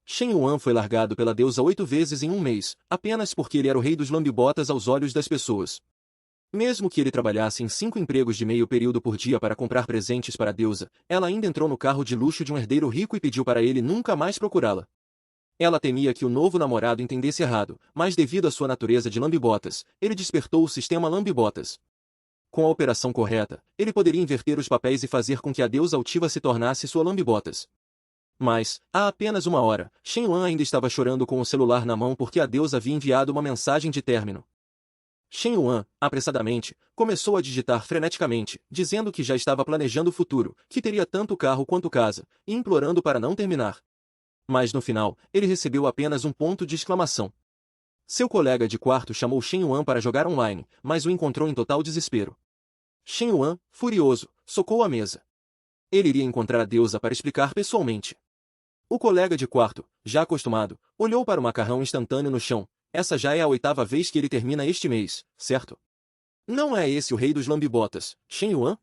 Shen Yuan foi largado pela deusa 8 vezes em um mês, apenas porque ele era o rei dos lambibotas aos olhos das pessoas. Mesmo que ele trabalhasse em 5 empregos de meio período por dia para comprar presentes para a deusa, ela ainda entrou no carro de luxo de um herdeiro rico e pediu para ele nunca mais procurá-la. Ela temia que o novo namorado entendesse errado, mas devido à sua natureza de lambibotas, ele despertou o sistema lambibotas. Com a operação correta, ele poderia inverter os papéis e fazer com que a deusa altiva se tornasse sua lambibotas. Mas, há apenas uma hora, Shen Yuan ainda estava chorando com o celular na mão porque a deusa havia enviado uma mensagem de término. Shen Yuan, apressadamente, começou a digitar freneticamente, dizendo que já estava planejando o futuro, que teria tanto carro quanto casa, e implorando para não terminar. Mas no final, ele recebeu apenas um ponto de exclamação. Seu colega de quarto chamou Shen Yuan para jogar online, mas o encontrou em total desespero. Shen Yuan, furioso, socou a mesa. Ele iria encontrar a deusa para explicar pessoalmente. O colega de quarto, já acostumado, olhou para o macarrão instantâneo no chão. Essa já é a 8ª vez que ele termina este mês, certo? Não é esse o rei dos lambibotas, Shen Yuan?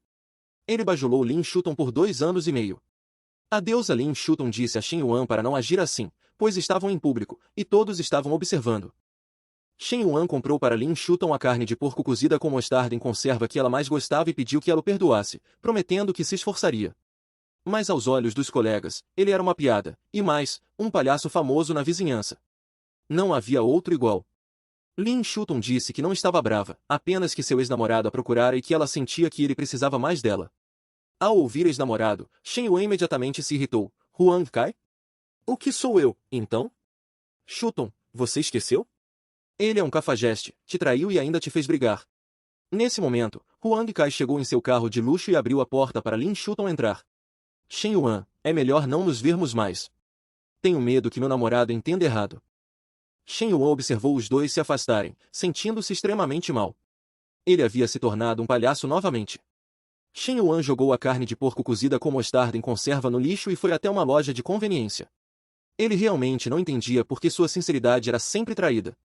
Ele bajulou Lin Shuton por 2 anos e meio. A deusa Lin Shuton disse a Shen Yuan para não agir assim, pois estavam em público, e todos estavam observando. Shen Yuan comprou para Lin Shuton a carne de porco cozida com mostarda em conserva que ela mais gostava e pediu que ela o perdoasse, prometendo que se esforçaria. Mas aos olhos dos colegas, ele era uma piada, e mais, um palhaço famoso na vizinhança. Não havia outro igual. Lin Shuton disse que não estava brava, apenas que seu ex-namorado a procurara e que ela sentia que ele precisava mais dela. Ao ouvir ex-namorado, Shen Yuan imediatamente se irritou. Huang Kai? O que sou eu, então? Shuton, você esqueceu? Ele é um cafajeste, te traiu e ainda te fez brigar. Nesse momento, Huang Kai chegou em seu carro de luxo e abriu a porta para Lin Shuton entrar. Shen Yuan, é melhor não nos vermos mais. Tenho medo que meu namorado entenda errado. Shen Yuan observou os dois se afastarem, sentindo-se extremamente mal. Ele havia se tornado um palhaço novamente. Shen Yuan jogou a carne de porco cozida com mostarda em conserva no lixo e foi até uma loja de conveniência. Ele realmente não entendia por que sua sinceridade era sempre traída.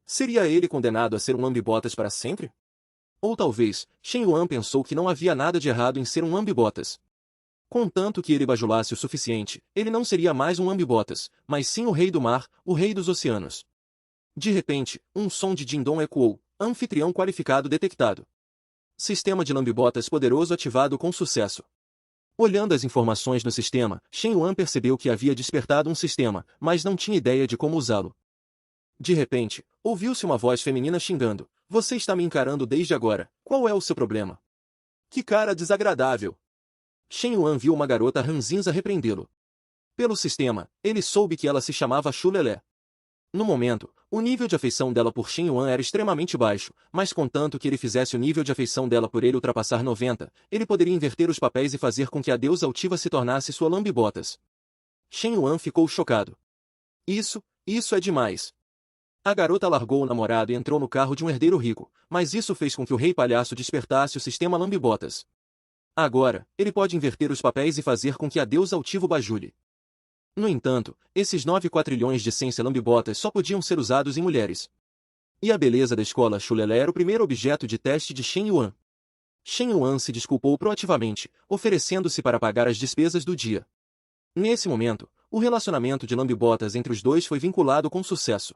Seria ele condenado a ser um lambibotas para sempre? Ou talvez, Shen Yuan pensou que não havia nada de errado em ser um lambibotas. Contanto que ele bajulasse o suficiente, ele não seria mais um lambibotas, mas sim o rei do mar, o rei dos oceanos. De repente, um som de ding-dong ecoou, anfitrião qualificado detectado. Sistema de lambibotas poderoso ativado com sucesso. Olhando as informações no sistema, Shen Yuan percebeu que havia despertado um sistema, mas não tinha ideia de como usá-lo. De repente, ouviu-se uma voz feminina xingando. Você está me encarando desde agora, qual é o seu problema? Que cara desagradável! Shen Yuan viu uma garota ranzinza repreendê-lo. Pelo sistema, ele soube que ela se chamava Shulelé. No momento, o nível de afeição dela por Shen Yuan era extremamente baixo, mas contanto que ele fizesse o nível de afeição dela por ele ultrapassar 90, ele poderia inverter os papéis e fazer com que a deusa altiva se tornasse sua lambibotas. Shen Yuan ficou chocado. Isso é demais. A garota largou o namorado e entrou no carro de um herdeiro rico, mas isso fez com que o rei palhaço despertasse o sistema lambibotas. Agora, ele pode inverter os papéis e fazer com que a deusa altiva o bajule. No entanto, esses 9 quatrilhões de essência lambibotas só podiam ser usados em mulheres. E a beleza da escola Shulelé era o primeiro objeto de teste de Shen Yuan. Shen Yuan se desculpou proativamente, oferecendo-se para pagar as despesas do dia. Nesse momento, o relacionamento de lambibotas entre os dois foi vinculado com sucesso.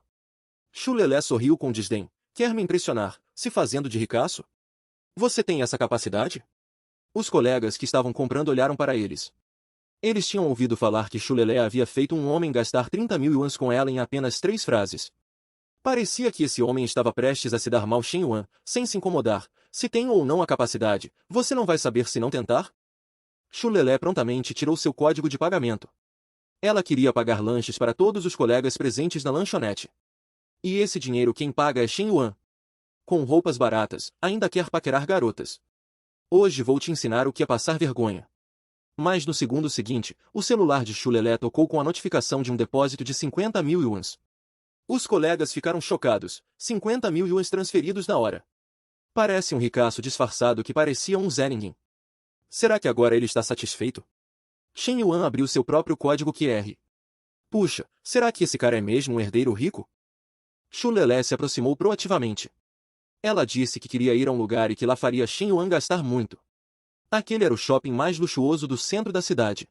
Shulelé sorriu com desdém. Quer me impressionar, se fazendo de ricaço? Você tem essa capacidade? Os colegas que estavam comprando olharam para eles. Eles tinham ouvido falar que Shulelé havia feito um homem gastar 30.000 yuans com ela em apenas 3 frases. Parecia que esse homem estava prestes a se dar mal Shen Yuan, sem se incomodar. Se tem ou não a capacidade, você não vai saber se não tentar? Shulelé prontamente tirou seu código de pagamento. Ela queria pagar lanches para todos os colegas presentes na lanchonete. E esse dinheiro quem paga é Shen Yuan. Com roupas baratas, ainda quer paquerar garotas. Hoje vou te ensinar o que é passar vergonha. Mas no segundo seguinte, o celular de Shulelé tocou com a notificação de um depósito de 50.000 yuans. Os colegas ficaram chocados. 50.000 yuans transferidos na hora. Parece um ricaço disfarçado que parecia um Zé Ninguém. Será que agora ele está satisfeito? Shen Yuan abriu seu próprio código QR. Puxa, será que esse cara é mesmo um herdeiro rico? Shulelé se aproximou proativamente. Ela disse que queria ir a um lugar e que lá faria Shen Yuan gastar muito. Aquele era o shopping mais luxuoso do centro da cidade.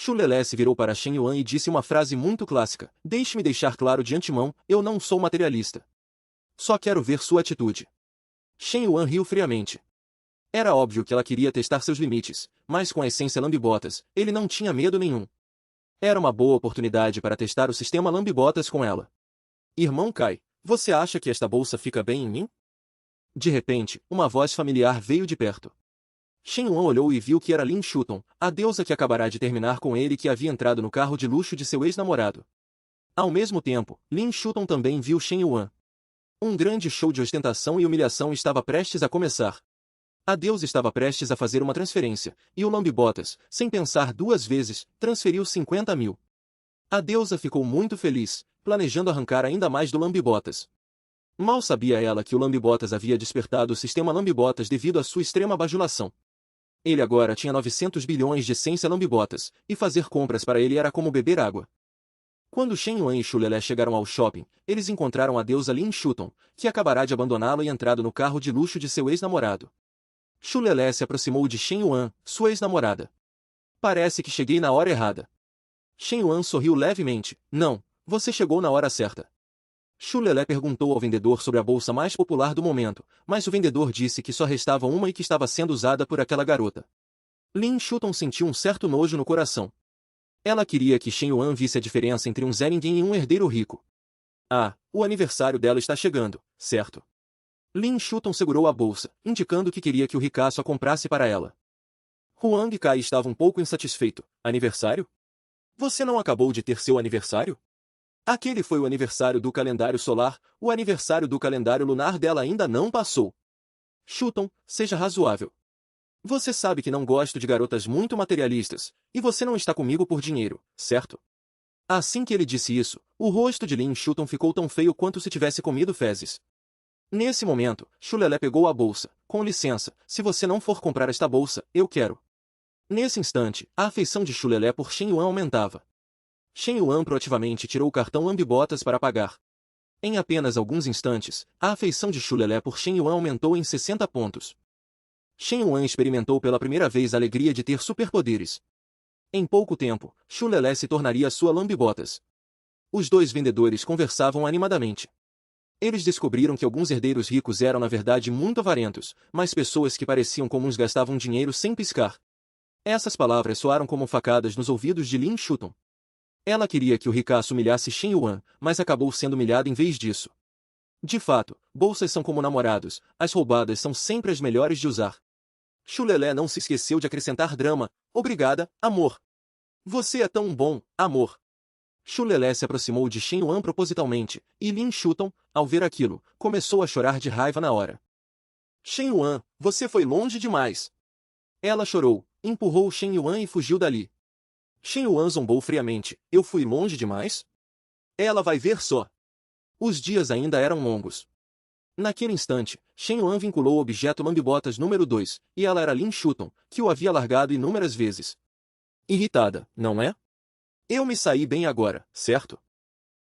Chulelé se virou para Shen Yuan e disse uma frase muito clássica: "Deixe-me deixar claro de antemão, eu não sou materialista. Só quero ver sua atitude." Shen Yuan riu friamente. Era óbvio que ela queria testar seus limites, mas com a essência lambibotas, ele não tinha medo nenhum. Era uma boa oportunidade para testar o sistema lambibotas com ela. "Irmão Kai, você acha que esta bolsa fica bem em mim?" De repente, uma voz familiar veio de perto. Shen Yuan olhou e viu que era Lin Shuton, a deusa que acabará de terminar com ele e que havia entrado no carro de luxo de seu ex-namorado. Ao mesmo tempo, Lin Shuton também viu Shen Yuan. Um grande show de ostentação e humilhação estava prestes a começar. A deusa estava prestes a fazer uma transferência, e o lambibotas, sem pensar duas vezes, transferiu 50 mil. A deusa ficou muito feliz, planejando arrancar ainda mais do lambibotas. Mal sabia ela que o lambibotas havia despertado o sistema lambibotas devido à sua extrema bajulação. Ele agora tinha 900 bilhões de essência lambibotas, e fazer compras para ele era como beber água. Quando Shen Yuan e Chulelé chegaram ao shopping, eles encontraram a deusa Lin Shuton, que acabará de abandoná-lo e entrado no carro de luxo de seu ex-namorado. Chulelé se aproximou de Shen Yuan, sua ex-namorada. "Parece que cheguei na hora errada." Shen Yuan sorriu levemente. "Não, você chegou na hora certa." Chulelé perguntou ao vendedor sobre a bolsa mais popular do momento, mas o vendedor disse que só restava uma e que estava sendo usada por aquela garota. Lin Shuton sentiu um certo nojo no coração. Ela queria que Shen Yuan visse a diferença entre um Zé Ninguém e um herdeiro rico. "Ah, o aniversário dela está chegando, certo?" Lin Shuton segurou a bolsa, indicando que queria que o ricaço a comprasse para ela. Huang Kai estava um pouco insatisfeito. "Aniversário? Você não acabou de ter seu aniversário? Aquele foi o aniversário do calendário solar, o aniversário do calendário lunar dela ainda não passou." "Shuton, seja razoável. Você sabe que não gosto de garotas muito materialistas, e você não está comigo por dinheiro, certo?" Assim que ele disse isso, o rosto de Lin Shuton ficou tão feio quanto se tivesse comido fezes. Nesse momento, Chulelé pegou a bolsa. "Com licença, se você não for comprar esta bolsa, eu quero." Nesse instante, a afeição de Chulelé por Shen Yuan aumentava. Shen Yuan proativamente tirou o cartão lambibotas para pagar. Em apenas alguns instantes, a afeição de Chulelé por Shen Yuan aumentou em 60 pontos. Shen Yuan experimentou pela primeira vez a alegria de ter superpoderes. Em pouco tempo, Chulelé se tornaria sua lambibotas. Os dois vendedores conversavam animadamente. Eles descobriram que alguns herdeiros ricos eram na verdade muito avarentos, mas pessoas que pareciam comuns gastavam dinheiro sem piscar. Essas palavras soaram como facadas nos ouvidos de Lin Shuton. Ela queria que o ricaço humilhasse Shen Yuan, mas acabou sendo humilhado em vez disso. De fato, bolsas são como namorados, as roubadas são sempre as melhores de usar. Chulelé não se esqueceu de acrescentar drama. "Obrigada, amor. Você é tão bom, amor." Chulelé se aproximou de Shen Yuan propositalmente, e Lin Shuton, ao ver aquilo, começou a chorar de raiva na hora. "Shen Yuan, você foi longe demais." Ela chorou, empurrou Shen Yuan e fugiu dali. Shen Yuan zombou friamente. "Eu fui longe demais? Ela vai ver só." Os dias ainda eram longos. Naquele instante, Shen Yuan vinculou o objeto lambibotas número 2, e ela era Lin Shuton, que o havia largado inúmeras vezes. Irritada, não é? "Eu me saí bem agora, certo?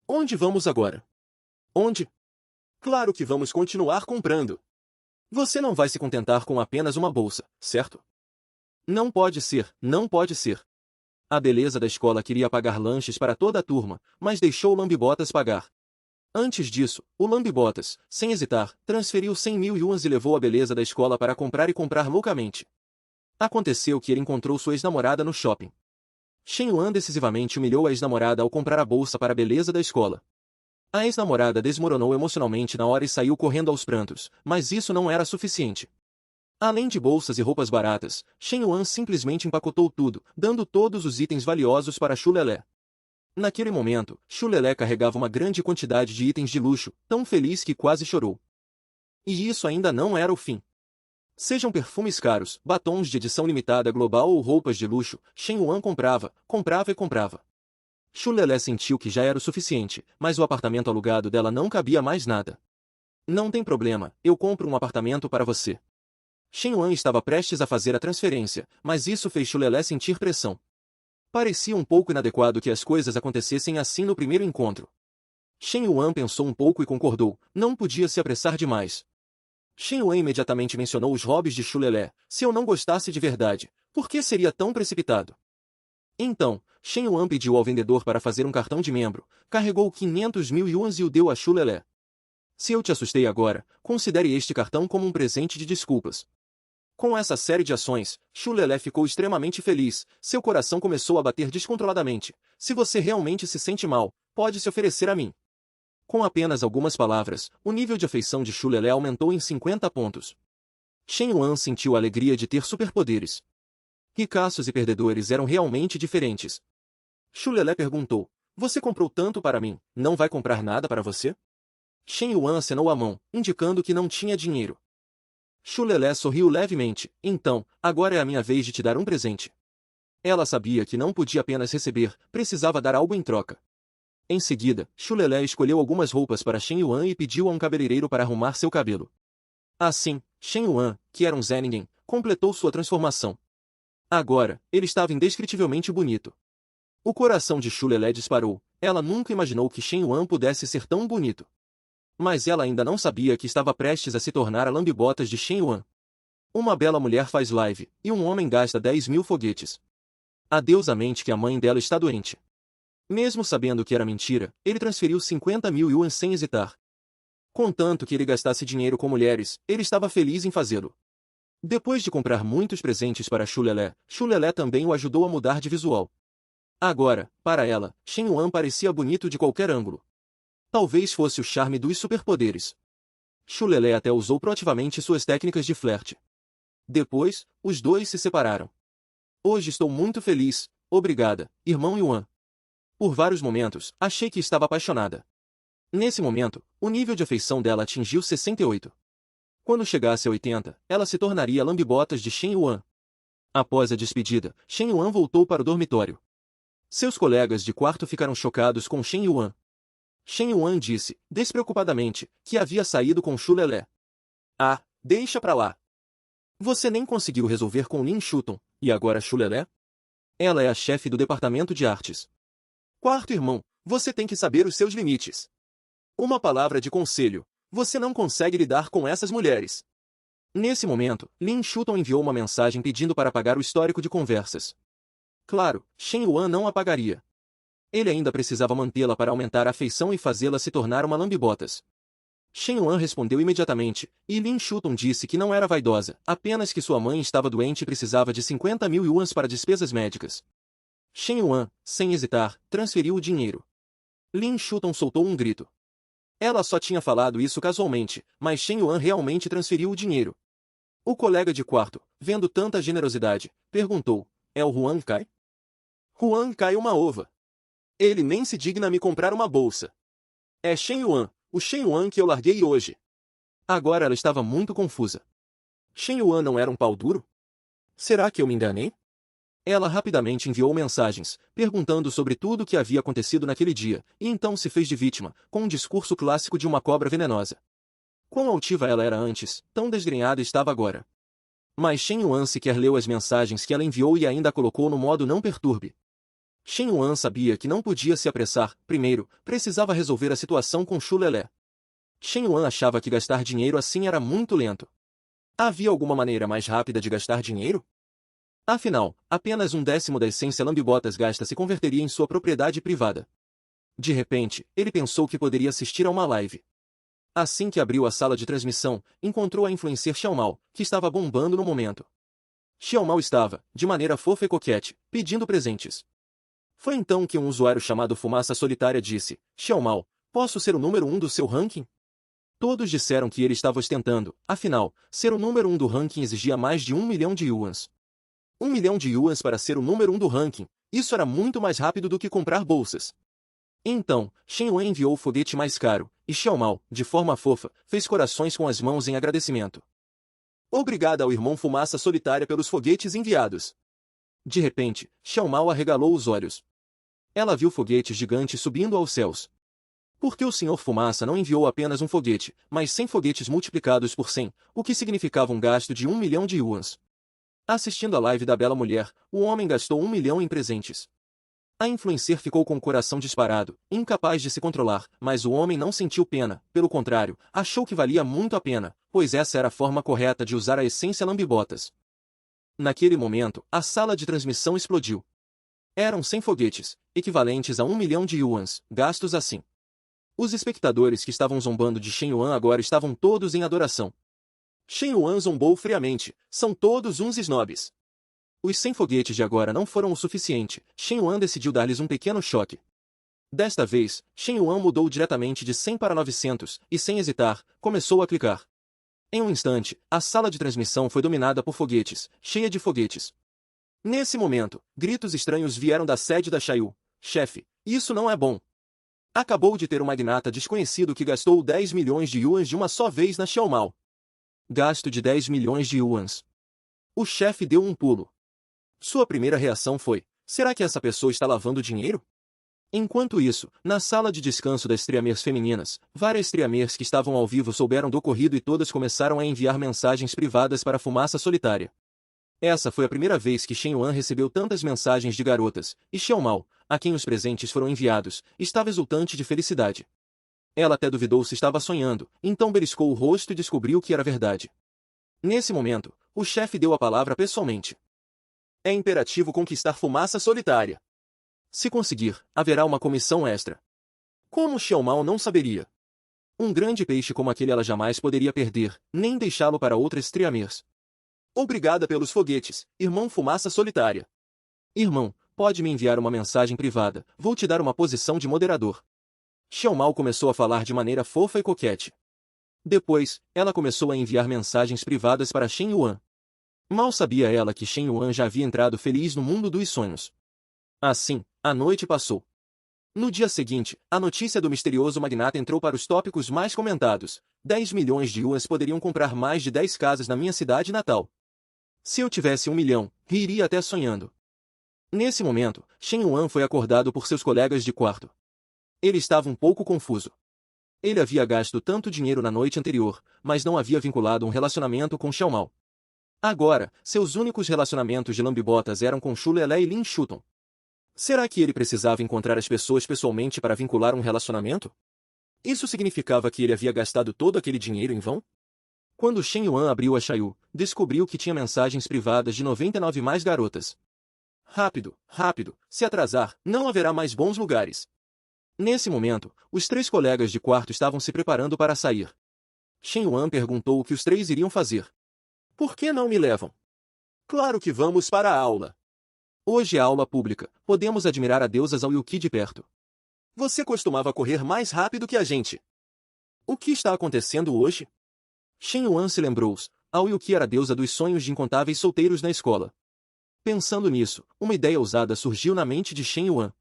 Onde vamos agora?" "Onde? Claro que vamos continuar comprando. Você não vai se contentar com apenas uma bolsa, certo?" "Não pode ser, não pode ser." A beleza da escola queria pagar lanches para toda a turma, mas deixou o lambibotas pagar. Antes disso, o lambibotas, sem hesitar, transferiu 100 mil yuans e levou a beleza da escola para comprar e comprar loucamente. Aconteceu que ele encontrou sua ex-namorada no shopping. Shen Yuan decisivamente humilhou a ex-namorada ao comprar a bolsa para a beleza da escola. A ex-namorada desmoronou emocionalmente na hora e saiu correndo aos prantos, mas isso não era suficiente. Além de bolsas e roupas baratas, Shen Yuan simplesmente empacotou tudo, dando todos os itens valiosos para Chulelé. Naquele momento, Chulelé carregava uma grande quantidade de itens de luxo, tão feliz que quase chorou. E isso ainda não era o fim. Sejam perfumes caros, batons de edição limitada global ou roupas de luxo, Shen Yuan comprava, comprava e comprava. Chulelé sentiu que já era o suficiente, mas o apartamento alugado dela não cabia mais nada. "Não tem problema, eu compro um apartamento para você." Shen Yuan estava prestes a fazer a transferência, mas isso fez Chulelé sentir pressão. Parecia um pouco inadequado que as coisas acontecessem assim no primeiro encontro. Shen Yuan pensou um pouco e concordou, não podia se apressar demais. Shen Yuan imediatamente mencionou os hobbies de Chulelé. "Se eu não gostasse de verdade, por que seria tão precipitado?" Então, Shen Yuan pediu ao vendedor para fazer um cartão de membro, carregou 500 mil yuans e o deu a Xu Lelé. Se eu te assustei agora, considere este cartão como um presente de desculpas. Com essa série de ações, Xu Lelé ficou extremamente feliz, seu coração começou a bater descontroladamente. Se você realmente se sente mal, pode se oferecer a mim. Com apenas algumas palavras, o nível de afeição de Xu Lelé aumentou em 50 pontos. Shen Yuan sentiu a alegria de ter superpoderes. Ricaços e perdedores eram realmente diferentes. Xu Lelé perguntou, você comprou tanto para mim, não vai comprar nada para você? Shen Yuan acenou a mão, indicando que não tinha dinheiro. Xu Lelé sorriu levemente, então, agora é a minha vez de te dar um presente. Ela sabia que não podia apenas receber, precisava dar algo em troca. Em seguida, Xu Lelé escolheu algumas roupas para Shen Yuan e pediu a um cabeleireiro para arrumar seu cabelo. Assim, Shen Yuan, que era um Zeningen, completou sua transformação. Agora, ele estava indescritivelmente bonito. O coração de Xu Lelé disparou, ela nunca imaginou que Shen Yuan pudesse ser tão bonito. Mas ela ainda não sabia que estava prestes a se tornar a lambibotas de Shen Yuan. Uma bela mulher faz live, e um homem gasta 10 mil foguetes. A deusa mente que a mãe dela está doente. Mesmo sabendo que era mentira, ele transferiu 50 mil yuans sem hesitar. Contanto que ele gastasse dinheiro com mulheres, ele estava feliz em fazê-lo. Depois de comprar muitos presentes para Xu Lelé também o ajudou a mudar de visual. Agora, para ela, Shen Yuan parecia bonito de qualquer ângulo. Talvez fosse o charme dos superpoderes. Xu Lelé até usou proativamente suas técnicas de flerte. Depois, os dois se separaram. Hoje estou muito feliz, obrigada, irmão Yuan. Por vários momentos, achei que estava apaixonada. Nesse momento, o nível de afeição dela atingiu 68. Quando chegasse a 80, ela se tornaria a lambibotas de Shen Yuan. Após a despedida, Shen Yuan voltou para o dormitório. Seus colegas de quarto ficaram chocados com Shen Yuan. Shen Yuan disse, despreocupadamente, que havia saído com Xu Lelé. Ah, deixa pra lá. Você nem conseguiu resolver com Lin Shuton, e agora Xu Lelé? Ela é a chefe do departamento de artes. Quarto irmão, você tem que saber os seus limites. Uma palavra de conselho. Você não consegue lidar com essas mulheres. Nesse momento, Lin Shuton enviou uma mensagem pedindo para apagar o histórico de conversas. Claro, Shen Yuan não apagaria. Ele ainda precisava mantê-la para aumentar a afeição e fazê-la se tornar uma lambibotas. Shen Yuan respondeu imediatamente, e Lin Shuton disse que não era vaidosa, apenas que sua mãe estava doente e precisava de 50 mil yuans para despesas médicas. Shen Yuan, sem hesitar, transferiu o dinheiro. Lin Shuton soltou um grito. Ela só tinha falado isso casualmente, mas Shen Yuan realmente transferiu o dinheiro. O colega de quarto, vendo tanta generosidade, perguntou, é o Huang Kai? Huang Kai uma ova. Ele nem se digna a me comprar uma bolsa. É Shen Yuan, o Shen Yuan que eu larguei hoje. Agora ela estava muito confusa. Shen Yuan não era um pau duro? Será que eu me enganei? Ela rapidamente enviou mensagens, perguntando sobre tudo o que havia acontecido naquele dia, e então se fez de vítima, com um discurso clássico de uma cobra venenosa. Quão altiva ela era antes, tão desgrenhada estava agora. Mas Shen Yuan sequer leu as mensagens que ela enviou e ainda a colocou no modo não perturbe. Shen Yuan sabia que não podia se apressar, primeiro, precisava resolver a situação com Xu Lelé. Shen Yuan achava que gastar dinheiro assim era muito lento. Havia alguma maneira mais rápida de gastar dinheiro? Afinal, apenas 1/10 da essência lambibotas gasta se converteria em sua propriedade privada. De repente, ele pensou que poderia assistir a uma live. Assim que abriu a sala de transmissão, encontrou a influencer Xiaomao, que estava bombando no momento. Xiaomao estava, de maneira fofa e coquete, pedindo presentes. Foi então que um usuário chamado Fumaça Solitária disse, Xiaomao, posso ser o número 1 do seu ranking? Todos disseram que ele estava ostentando, afinal, ser o número 1 do ranking exigia mais de 1 milhão de yuans. 1 milhão de yuans para ser o número 1 do ranking, isso era muito mais rápido do que comprar bolsas. Então, Shen Yuan enviou o foguete mais caro, e Xiaomao, de forma fofa, fez corações com as mãos em agradecimento. Obrigada ao irmão Fumaça Solitária pelos foguetes enviados. De repente, Xiaomao arregalou os olhos. Ela viu foguetes gigantes subindo aos céus. Por que o Sr. Fumaça não enviou apenas um foguete, mas 100 foguetes multiplicados por 100, o que significava um gasto de 1 milhão de yuans? Assistindo a live da bela mulher, o homem gastou 1 milhão em presentes. A influencer ficou com o coração disparado, incapaz de se controlar, mas o homem não sentiu pena, pelo contrário, achou que valia muito a pena, pois essa era a forma correta de usar a essência lambibotas. Naquele momento, a sala de transmissão explodiu. Eram 100 foguetes, equivalentes a 1 milhão de yuans, gastos assim. Os espectadores que estavam zombando de Shen Yuan agora estavam todos em adoração. Shen Yuan zombou friamente, são todos uns snobs. Os 100 foguetes de agora não foram o suficiente, Shen Yuan decidiu dar-lhes um pequeno choque. Desta vez, Shen Yuan mudou diretamente de 100 para 900, e sem hesitar, começou a clicar. Em um instante, a sala de transmissão foi dominada por foguetes, cheia de foguetes. Nesse momento, gritos estranhos vieram da sede da Xiaoyu. Chefe, isso não é bom. Acabou de ter um magnata desconhecido que gastou 10 milhões de yuans de uma só vez na Xiaomao. Gasto de 10 milhões de yuans. O chefe deu um pulo. Sua primeira reação foi: será que essa pessoa está lavando dinheiro? Enquanto isso, na sala de descanso das streamers femininas, várias streamers que estavam ao vivo souberam do ocorrido e todas começaram a enviar mensagens privadas para a Fumaça Solitária. Essa foi a primeira vez que Shen Yuan recebeu tantas mensagens de garotas, e Xiaomao, a quem os presentes foram enviados, estava exultante de felicidade. Ela até duvidou se estava sonhando, então beliscou o rosto e descobriu que era verdade. Nesse momento, o chefe deu a palavra pessoalmente. É imperativo conquistar Fumaça Solitária. Se conseguir, haverá uma comissão extra. Como Xiaomao não saberia? Um grande peixe como aquele ela jamais poderia perder, nem deixá-lo para outras streamers. Obrigada pelos foguetes, irmão Fumaça Solitária. Irmão, pode me enviar uma mensagem privada, vou te dar uma posição de moderador. Xiaomao começou a falar de maneira fofa e coquete. Depois, ela começou a enviar mensagens privadas para Shen Yuan. Mal sabia ela que Shen Yuan já havia entrado feliz no mundo dos sonhos. Assim, a noite passou. No dia seguinte, a notícia do misterioso magnata entrou para os tópicos mais comentados. 10 milhões de yuans poderiam comprar mais de 10 casas na minha cidade natal. Se eu tivesse 1 milhão, riria até sonhando. Nesse momento, Shen Yuan foi acordado por seus colegas de quarto. Ele estava um pouco confuso. Ele havia gasto tanto dinheiro na noite anterior, mas não havia vinculado um relacionamento com Xiaomao. Agora, seus únicos relacionamentos de lambibotas eram com Xu Lelé e Lin Shuton. Será que ele precisava encontrar as pessoas pessoalmente para vincular um relacionamento? Isso significava que ele havia gastado todo aquele dinheiro em vão? Quando Shen Yuan abriu a Xiaoyu, descobriu que tinha mensagens privadas de 99 mais garotas. Rápido, rápido, se atrasar, não haverá mais bons lugares. Nesse momento, os 3 colegas de quarto estavam se preparando para sair. Shen Yuan perguntou o que os 3 iriam fazer. Por que não me levam? Claro que vamos para a aula. Hoje é aula pública, podemos admirar a deusa Zhao Yuqi de perto. Você costumava correr mais rápido que a gente. O que está acontecendo hoje? Shen Yuan se lembrou-se, Zhao Yuqi era a deusa dos sonhos de incontáveis solteiros na escola. Pensando nisso, uma ideia ousada surgiu na mente de Shen Yuan.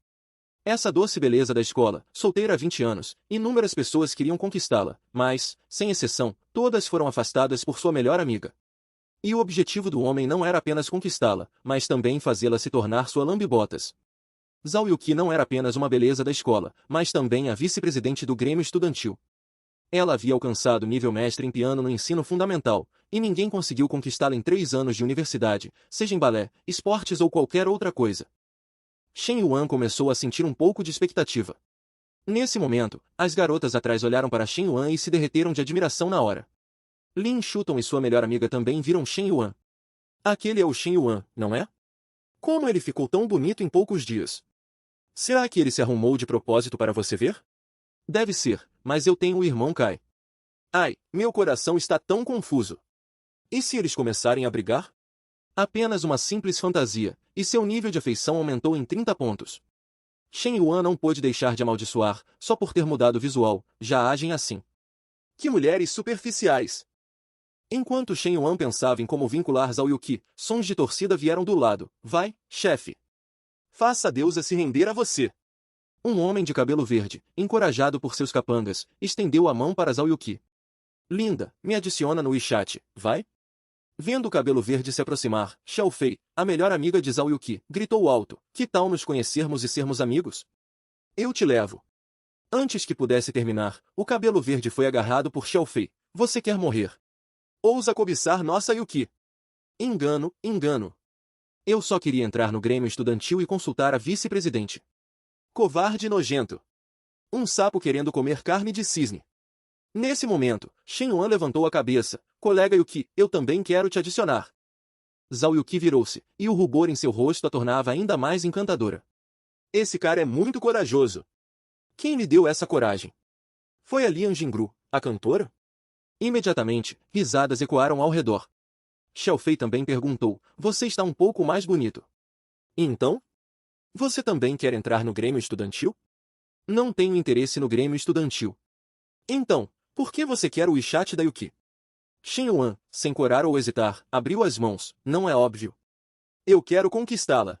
Essa doce beleza da escola, solteira há 20 anos, inúmeras pessoas queriam conquistá-la, mas, sem exceção, todas foram afastadas por sua melhor amiga. E o objetivo do homem não era apenas conquistá-la, mas também fazê-la se tornar sua lambibotas. Zhao Yuqi não era apenas uma beleza da escola, mas também a vice-presidente do Grêmio Estudantil. Ela havia alcançado nível mestre em piano no ensino fundamental, e ninguém conseguiu conquistá-la em 3 anos de universidade, seja em balé, esportes ou qualquer outra coisa. Shen Yuan começou a sentir um pouco de expectativa. Nesse momento, as garotas atrás olharam para Shen Yuan e se derreteram de admiração na hora. Lin Shuton e sua melhor amiga também viram Shen Yuan. Aquele é o Shen Yuan, não é? Como ele ficou tão bonito em poucos dias? Será que ele se arrumou de propósito para você ver? Deve ser, mas eu tenho o irmão Kai. Ai, meu coração está tão confuso. E se eles começarem a brigar? Apenas uma simples fantasia, e seu nível de afeição aumentou em 30 pontos. Shen Yuan não pôde deixar de amaldiçoar, só por ter mudado o visual, já agem assim. Que mulheres superficiais! Enquanto Shen Yuan pensava em como vincular Zhao Yuqi, sons de torcida vieram do lado. Vai, chefe! Faça a deusa se render a você! Um homem de cabelo verde, encorajado por seus capangas, estendeu a mão para Zhao Yuqi. Linda, me adiciona no WeChat, vai? Vendo o cabelo verde se aproximar, Xiao Fei, a melhor amiga de Zhao Yuqi, gritou alto, que tal nos conhecermos e sermos amigos? Eu te levo. Antes que pudesse terminar, o cabelo verde foi agarrado por Xiao Fei. Você quer morrer? Ousa cobiçar nossa Yuqi. Engano, engano. Eu só queria entrar no Grêmio Estudantil e consultar a vice-presidente. Covarde nojento. Um sapo querendo comer carne de cisne. Nesse momento, Shen Yuan levantou a cabeça. Colega Yuqi, eu também quero te adicionar. Zhao Yuqi virou-se, e o rubor em seu rosto a tornava ainda mais encantadora. Esse cara é muito corajoso. Quem lhe deu essa coragem? Foi a Lian Jingru, a cantora? Imediatamente, risadas ecoaram ao redor. Xiaofei também perguntou, você está um pouco mais bonito. Então? Você também quer entrar no Grêmio Estudantil? Não tenho interesse no Grêmio Estudantil. Então, por que você quer o Ixate da Yuki? Shen Yuan, sem corar ou hesitar, abriu as mãos, não é óbvio. Eu quero conquistá-la.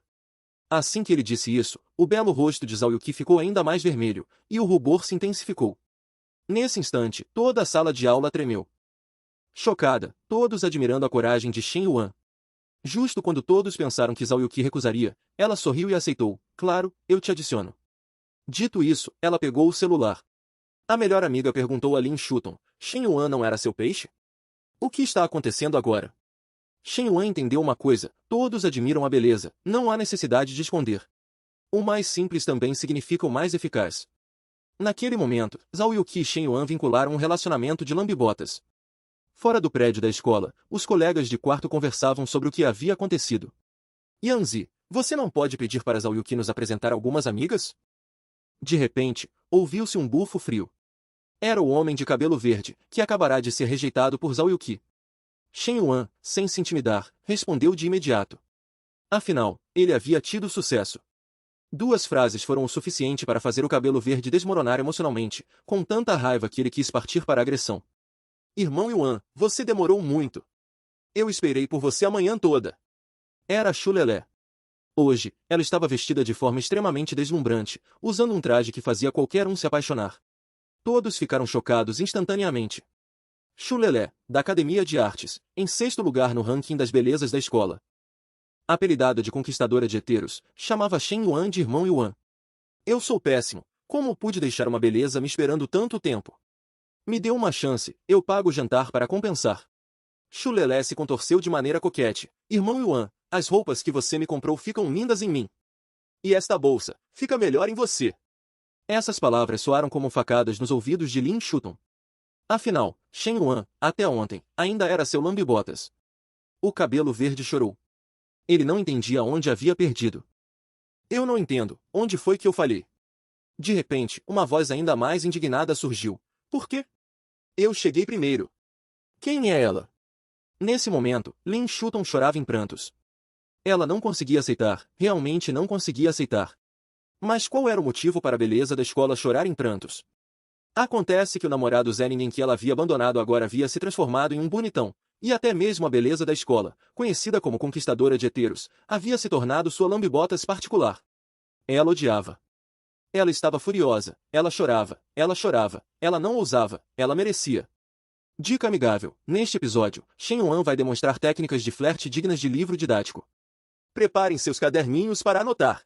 Assim que ele disse isso, o belo rosto de Zhao Yuqi ficou ainda mais vermelho, e o rubor se intensificou. Nesse instante, toda a sala de aula tremeu. Chocada, todos admirando a coragem de Shen Yuan. Justo quando todos pensaram que Zhao Yuqi recusaria, ela sorriu e aceitou, claro, eu te adiciono. Dito isso, ela pegou o celular. A melhor amiga perguntou a Lin Shuton, Shen Yuan não era seu peixe? O que está acontecendo agora? Shen Yuan entendeu uma coisa, todos admiram a beleza, não há necessidade de esconder. O mais simples também significa o mais eficaz. Naquele momento, Zhao Yuqi e Shen Yuan vincularam um relacionamento de lambibotas. Fora do prédio da escola, os colegas de quarto conversavam sobre o que havia acontecido. Yanzi, você não pode pedir para Zhao Yuqi nos apresentar algumas amigas? De repente, ouviu-se um bufo frio. Era o homem de cabelo verde, que acabará de ser rejeitado por Zhao Yuqi. Shen Yuan, sem se intimidar, respondeu de imediato. Afinal, ele havia tido sucesso. 2 frases foram o suficiente para fazer o cabelo verde desmoronar emocionalmente, com tanta raiva que ele quis partir para a agressão. Irmão Yuan, você demorou muito. Eu esperei por você a manhã toda. Era Xu Lelé. Hoje, ela estava vestida de forma extremamente deslumbrante, usando um traje que fazia qualquer um se apaixonar. Todos ficaram chocados instantaneamente. Xu Lelé, da Academia de Artes, em 6º lugar no ranking das belezas da escola. Apelidada de conquistadora de heteros, chamava Shen Yuan de irmão Yuan. Eu sou péssimo, como pude deixar uma beleza me esperando tanto tempo? Me dê uma chance, eu pago o jantar para compensar. Xu Lelé se contorceu de maneira coquete. Irmão Yuan, as roupas que você me comprou ficam lindas em mim. E esta bolsa, fica melhor em você. Essas palavras soaram como facadas nos ouvidos de Lin Shuton. Afinal, Shen Yuan, até ontem, ainda era seu lambibotas. O cabelo verde chorou. Ele não entendia onde havia perdido. Eu não entendo, onde foi que eu falhei? De repente, uma voz ainda mais indignada surgiu. Por quê? Eu cheguei primeiro. Quem é ela? Nesse momento, Lin Shuton chorava em prantos. Ela não conseguia aceitar, realmente não conseguia aceitar. Mas qual era o motivo para a beleza da escola chorar em prantos? Acontece que o namorado Zenin que ela havia abandonado agora havia se transformado em um bonitão, e até mesmo a beleza da escola, conhecida como conquistadora de heteros, havia se tornado sua lambibotas particular. Ela odiava. Ela estava furiosa, ela chorava, ela não ousava, ela merecia. Dica amigável, neste episódio, Shen Yuan vai demonstrar técnicas de flerte dignas de livro didático. Preparem seus caderninhos para anotar.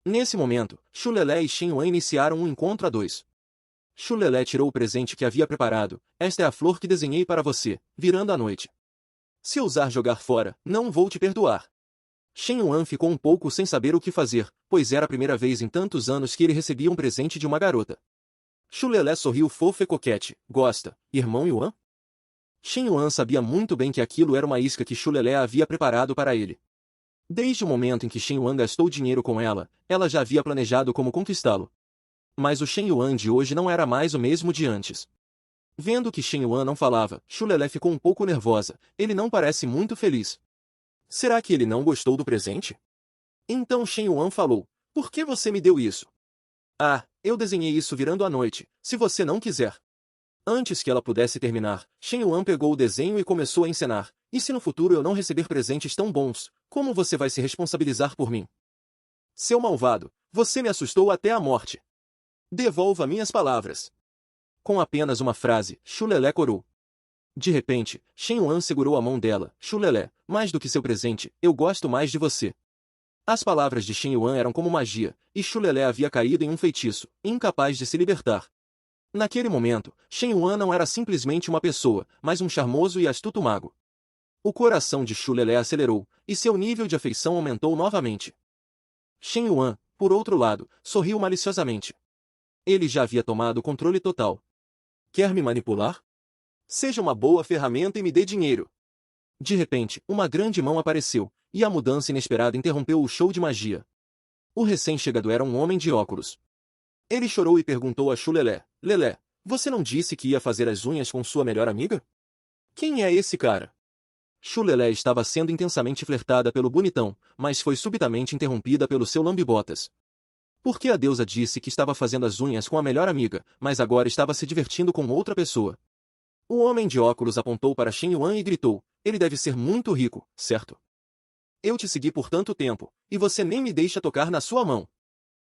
Nesse momento, Xu Lelé e Shen Yuan iniciaram um encontro a 2. Xu Lelé tirou o presente que havia preparado, esta é a flor que desenhei para você, virando a noite. Se ousar jogar fora, não vou te perdoar. Shen Yuan ficou um pouco sem saber o que fazer, pois era a primeira vez em tantos anos que ele recebia um presente de uma garota. Xu Lelé sorriu fofo e coquete. Gosta, irmão Yuan? Shen Yuan sabia muito bem que aquilo era uma isca que Xu Lelé havia preparado para ele. Desde o momento em que Shen Yuan gastou dinheiro com ela, ela já havia planejado como conquistá-lo. Mas o Shen Yuan de hoje não era mais o mesmo de antes. Vendo que Shen Yuan não falava, Xu Lelé ficou um pouco nervosa, ele não parece muito feliz. Será que ele não gostou do presente? Então Shen Yuan falou, por que você me deu isso? Ah, eu desenhei isso virando a noite, se você não quiser. Antes que ela pudesse terminar, Shen Yuan pegou o desenho e começou a encenar, e se no futuro eu não receber presentes tão bons, como você vai se responsabilizar por mim? Seu malvado, você me assustou até a morte. Devolva minhas palavras. Com apenas uma frase, Xu Lelé corou. De repente, Shen Yuan segurou a mão dela. Xu Lelé, mais do que seu presente, eu gosto mais de você. As palavras de Shen Yuan eram como magia, e Xu Lelé havia caído em um feitiço, incapaz de se libertar. Naquele momento, Shen Yuan não era simplesmente uma pessoa, mas um charmoso e astuto mago. O coração de Xu Lelé acelerou, e seu nível de afeição aumentou novamente. Shen Yuan, por outro lado, sorriu maliciosamente. Ele já havia tomado o controle total. Quer me manipular? Seja uma boa ferramenta e me dê dinheiro. De repente, uma grande mão apareceu, e a mudança inesperada interrompeu o show de magia. O recém-chegado era um homem de óculos. Ele chorou e perguntou a Chulelé: Lelé, você não disse que ia fazer as unhas com sua melhor amiga? Quem é esse cara? Chulelé estava sendo intensamente flertada pelo bonitão, mas foi subitamente interrompida pelo seu lambibotas. Porque a deusa disse que estava fazendo as unhas com a melhor amiga, mas agora estava se divertindo com outra pessoa. O homem de óculos apontou para Shen Yuan e gritou: ele deve ser muito rico, certo? Eu te segui por tanto tempo, e você nem me deixa tocar na sua mão.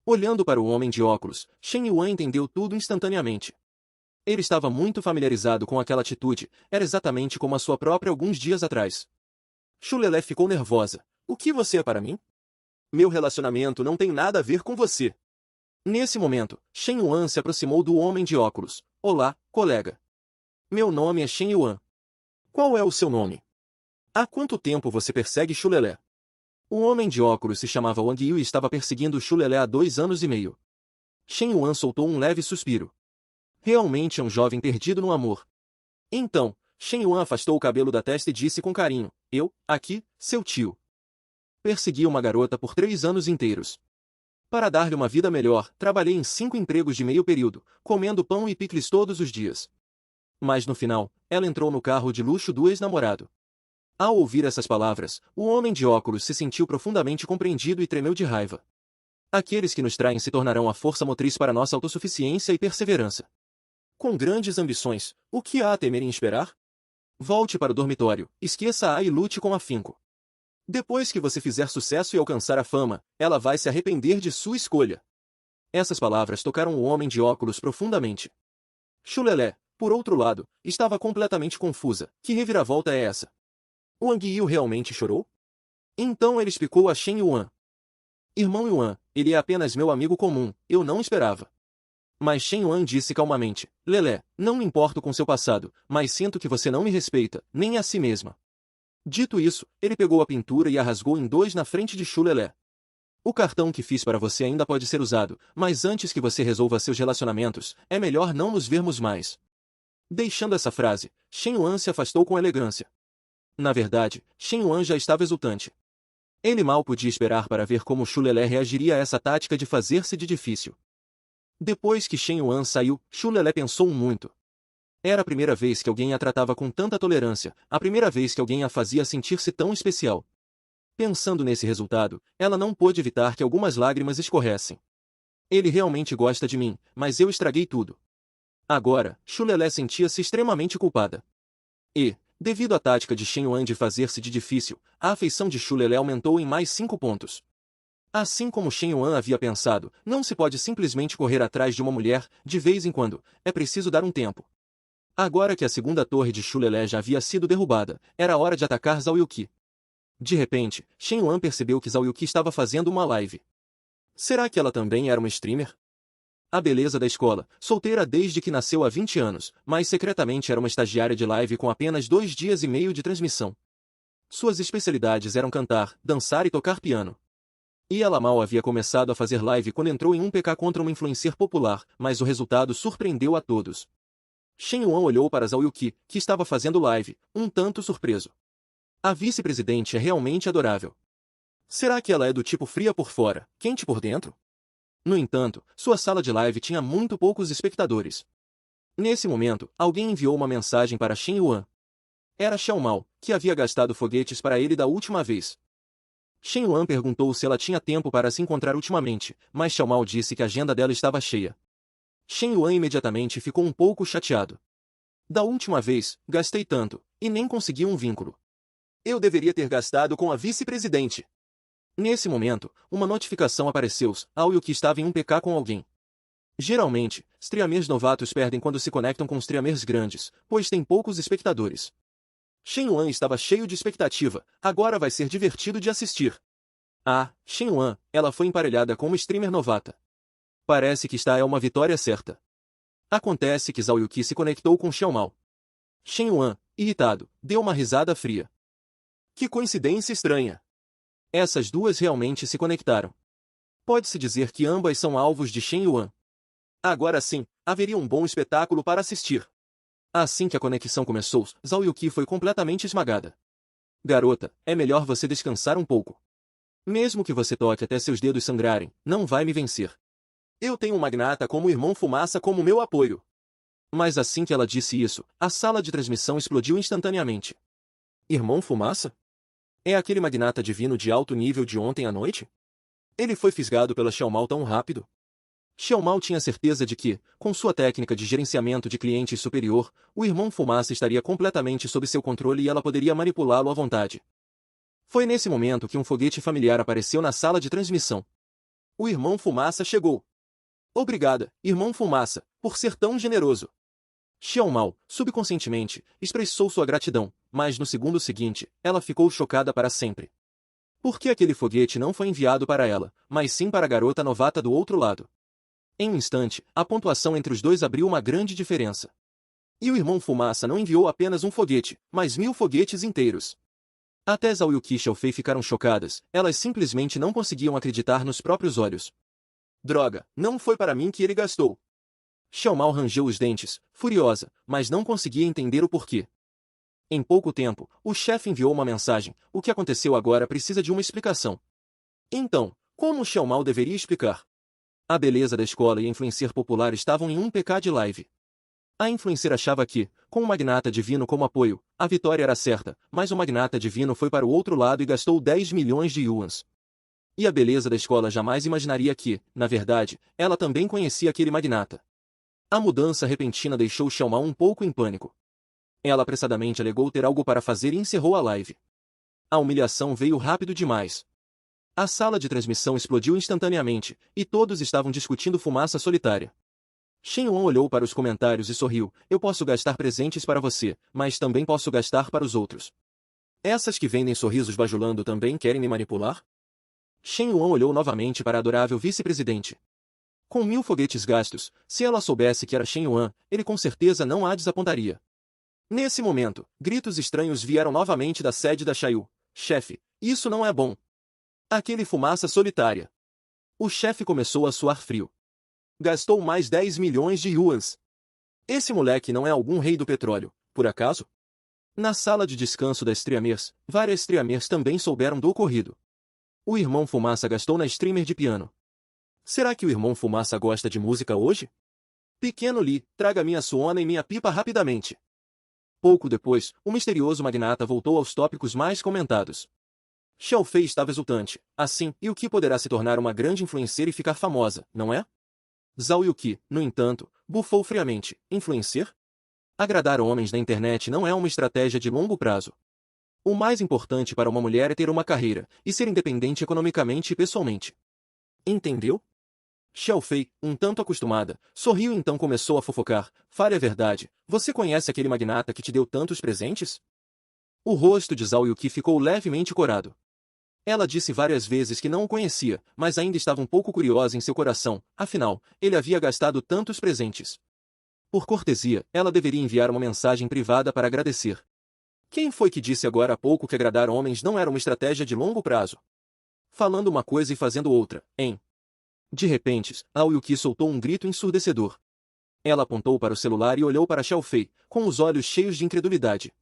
Olhando para o homem de óculos, Shen Yuan entendeu tudo instantaneamente. Ele estava muito familiarizado com aquela atitude, era exatamente como a sua própria alguns dias atrás. Chulelé ficou nervosa. O que você é para mim? Meu relacionamento não tem nada a ver com você. Nesse momento, Shen Yuan se aproximou do homem de óculos. Olá, colega. Meu nome é Shen Yuan. Qual é o seu nome? Há quanto tempo você persegue Chulelé? O homem de óculos se chamava Wang Yu e estava perseguindo Chulelé há 2 anos e meio. Shen Yuan soltou um leve suspiro. Realmente é um jovem perdido no amor. Então, Shen Yuan afastou o cabelo da testa e disse com carinho: eu, aqui, seu tio. Persegui uma garota por 3 anos inteiros. Para dar-lhe uma vida melhor, trabalhei em 5 empregos de meio período, comendo pão e picles todos os dias. Mas no final, ela entrou no carro de luxo do ex-namorado. Ao ouvir essas palavras, o homem de óculos se sentiu profundamente compreendido e tremeu de raiva. Aqueles que nos traem se tornarão a força motriz para nossa autossuficiência e perseverança. Com grandes ambições, o que há a temer em esperar? Volte para o dormitório, esqueça-a e lute com afinco. Depois que você fizer sucesso e alcançar a fama, ela vai se arrepender de sua escolha. Essas palavras tocaram o homem de óculos profundamente. Chulelé, por outro lado, estava completamente confusa. Que reviravolta é essa? Wang Yu realmente chorou? Então ele explicou a Shen Yuan. Irmão Yuan, ele é apenas meu amigo comum, eu não esperava. Mas Shen Yuan disse calmamente: Lelé, não me importo com seu passado, mas sinto que você não me respeita, nem a si mesma. Dito isso, ele pegou a pintura e a rasgou em 2 na frente de Chulelé. O cartão que fiz para você ainda pode ser usado, mas antes que você resolva seus relacionamentos, é melhor não nos vermos mais. Deixando essa frase, Shen Yuan se afastou com elegância. Na verdade, Shen Yuan já estava exultante. Ele mal podia esperar para ver como Chulelé reagiria a essa tática de fazer-se de difícil. Depois que Shen Yuan saiu, Chulelé pensou muito. Era a primeira vez que alguém a tratava com tanta tolerância, a primeira vez que alguém a fazia sentir-se tão especial. Pensando nesse resultado, ela não pôde evitar que algumas lágrimas escorressem. Ele realmente gosta de mim, mas eu estraguei tudo. Agora, Chulelé sentia-se extremamente culpada. E, devido à tática de Shen Yuan de fazer-se de difícil, a afeição de Chulelé aumentou em mais 5 pontos. Assim como Shen Yuan havia pensado, não se pode simplesmente correr atrás de uma mulher, de vez em quando, é preciso dar um tempo. Agora que a segunda torre de Chulelé já havia sido derrubada, era hora de atacar Zhao Yuqi. De repente, Shen Yuan percebeu que Zhao Yuqi estava fazendo uma live. Será que ela também era uma streamer? A beleza da escola, solteira desde que nasceu há 20 anos, mas secretamente era uma estagiária de live com apenas 2 dias e meio de transmissão. Suas especialidades eram cantar, dançar e tocar piano. E ela mal havia começado a fazer live quando entrou em um PK contra uma influencer popular, mas o resultado surpreendeu a todos. Shen Yuan olhou para Zhao Yuqi, que estava fazendo live, um tanto surpreso. A vice-presidente é realmente adorável. Será que ela é do tipo fria por fora, quente por dentro? No entanto, sua sala de live tinha muito poucos espectadores. Nesse momento, alguém enviou uma mensagem para Shen Yuan. Era Xiao Mao, que havia gastado foguetes para ele da última vez. Shen Yuan perguntou se ela tinha tempo para se encontrar ultimamente, mas Xiao Mao disse que a agenda dela estava cheia. Shen Yuan imediatamente ficou um pouco chateado. Da última vez, gastei tanto, e nem consegui um vínculo. Eu deveria ter gastado com a vice-presidente. Nesse momento, uma notificação apareceu, Zhao Yuqi estava em um PK com alguém. Geralmente, streamers novatos perdem quando se conectam com streamers grandes, pois têm poucos espectadores. Shen Yuan estava cheio de expectativa, agora vai ser divertido de assistir. Ah, Shen Yuan, ela foi emparelhada com uma streamer novata. Parece que esta é uma vitória certa. Acontece que Zhao Yuqi se conectou com Xiao Mao. Shen Yuan, irritado, deu uma risada fria. Que coincidência estranha. Essas duas realmente se conectaram. Pode-se dizer que ambas são alvos de Shen Yuan. Agora sim, haveria um bom espetáculo para assistir. Assim que a conexão começou, Zhao Yuqi foi completamente esmagada. Garota, é melhor você descansar um pouco. Mesmo que você toque até seus dedos sangrarem, não vai me vencer. Eu tenho um magnata como o irmão Fumaça como meu apoio. Mas assim que ela disse isso, a sala de transmissão explodiu instantaneamente. Irmão Fumaça? É aquele magnata divino de alto nível de ontem à noite? Ele foi fisgado pela Xiaomao tão rápido? Xiaomao tinha certeza de que, com sua técnica de gerenciamento de clientes superior, o irmão Fumaça estaria completamente sob seu controle e ela poderia manipulá-lo à vontade. Foi nesse momento que um foguete familiar apareceu na sala de transmissão. O irmão Fumaça chegou. Obrigada, irmão Fumaça, por ser tão generoso. Xiaomao, subconscientemente, expressou sua gratidão, mas no segundo seguinte, ela ficou chocada para sempre. Por que aquele foguete não foi enviado para ela, mas sim para a garota novata do outro lado? Em um instante, a pontuação entre os dois abriu uma grande diferença. E o irmão Fumaça não enviou apenas um foguete, mas 1000 foguetes inteiros. Até Zhao Yuki e Xiaofei ficaram chocadas, elas simplesmente não conseguiam acreditar nos próprios olhos. Droga, não foi para mim que ele gastou. Xiaomao rangeu os dentes, furiosa, mas não conseguia entender o porquê. Em pouco tempo, o chefe enviou uma mensagem, o que aconteceu agora precisa de uma explicação. Então, como Xiaomao deveria explicar? A beleza da escola e a influencer popular estavam em um PK de live. A influencer achava que, com o magnata divino como apoio, a vitória era certa, mas o magnata divino foi para o outro lado e gastou 10 milhões de yuans. E a beleza da escola jamais imaginaria que, na verdade, ela também conhecia aquele magnata. A mudança repentina deixou Xiaomao um pouco em pânico. Ela apressadamente alegou ter algo para fazer e encerrou a live. A humilhação veio rápido demais. A sala de transmissão explodiu instantaneamente, e todos estavam discutindo fumaça solitária. Shen Yuan olhou para os comentários e sorriu. Eu posso gastar presentes para você, mas também posso gastar para os outros. Essas que vendem sorrisos bajulando também querem me manipular? Shen Yuan olhou novamente para a adorável vice-presidente. Com 1000 foguetes gastos, se ela soubesse que era Shen Yuan, ele com certeza não a desapontaria. Nesse momento, gritos estranhos vieram novamente da sede da Xiaoyu. Chefe, isso não é bom. Aquele fumaça solitária. O chefe começou a suar frio. Gastou mais 10 milhões de yuans. Esse moleque não é algum rei do petróleo, por acaso? Na sala de descanso da streamers, várias streamers também souberam do ocorrido. O irmão Fumaça gastou na streamer de piano. Será que o irmão Fumaça gosta de música hoje? Pequeno Li, traga minha suona e minha pipa rapidamente. Pouco depois, o misterioso magnata voltou aos tópicos mais comentados. Xiaofei estava exultante. Assim, Yuki poderá se tornar uma grande influencer e ficar famosa, não é? Zhao Yuki, no entanto, bufou friamente. Influencer? Agradar homens na internet não é uma estratégia de longo prazo. O mais importante para uma mulher é ter uma carreira, e ser independente economicamente e pessoalmente. Entendeu? Xiaofei, um tanto acostumada, sorriu e então começou a fofocar. Fale a verdade, você conhece aquele magnata que te deu tantos presentes? O rosto de Zhao Yuki ficou levemente corado. Ela disse várias vezes que não o conhecia, mas ainda estava um pouco curiosa em seu coração, afinal, ele havia gastado tantos presentes. Por cortesia, ela deveria enviar uma mensagem privada para agradecer. Quem foi que disse agora há pouco que agradar homens não era uma estratégia de longo prazo? Falando uma coisa e fazendo outra, hein? De repente, Aoyuki soltou um grito ensurdecedor. Ela apontou para o celular e olhou para Xiaofei, com os olhos cheios de incredulidade.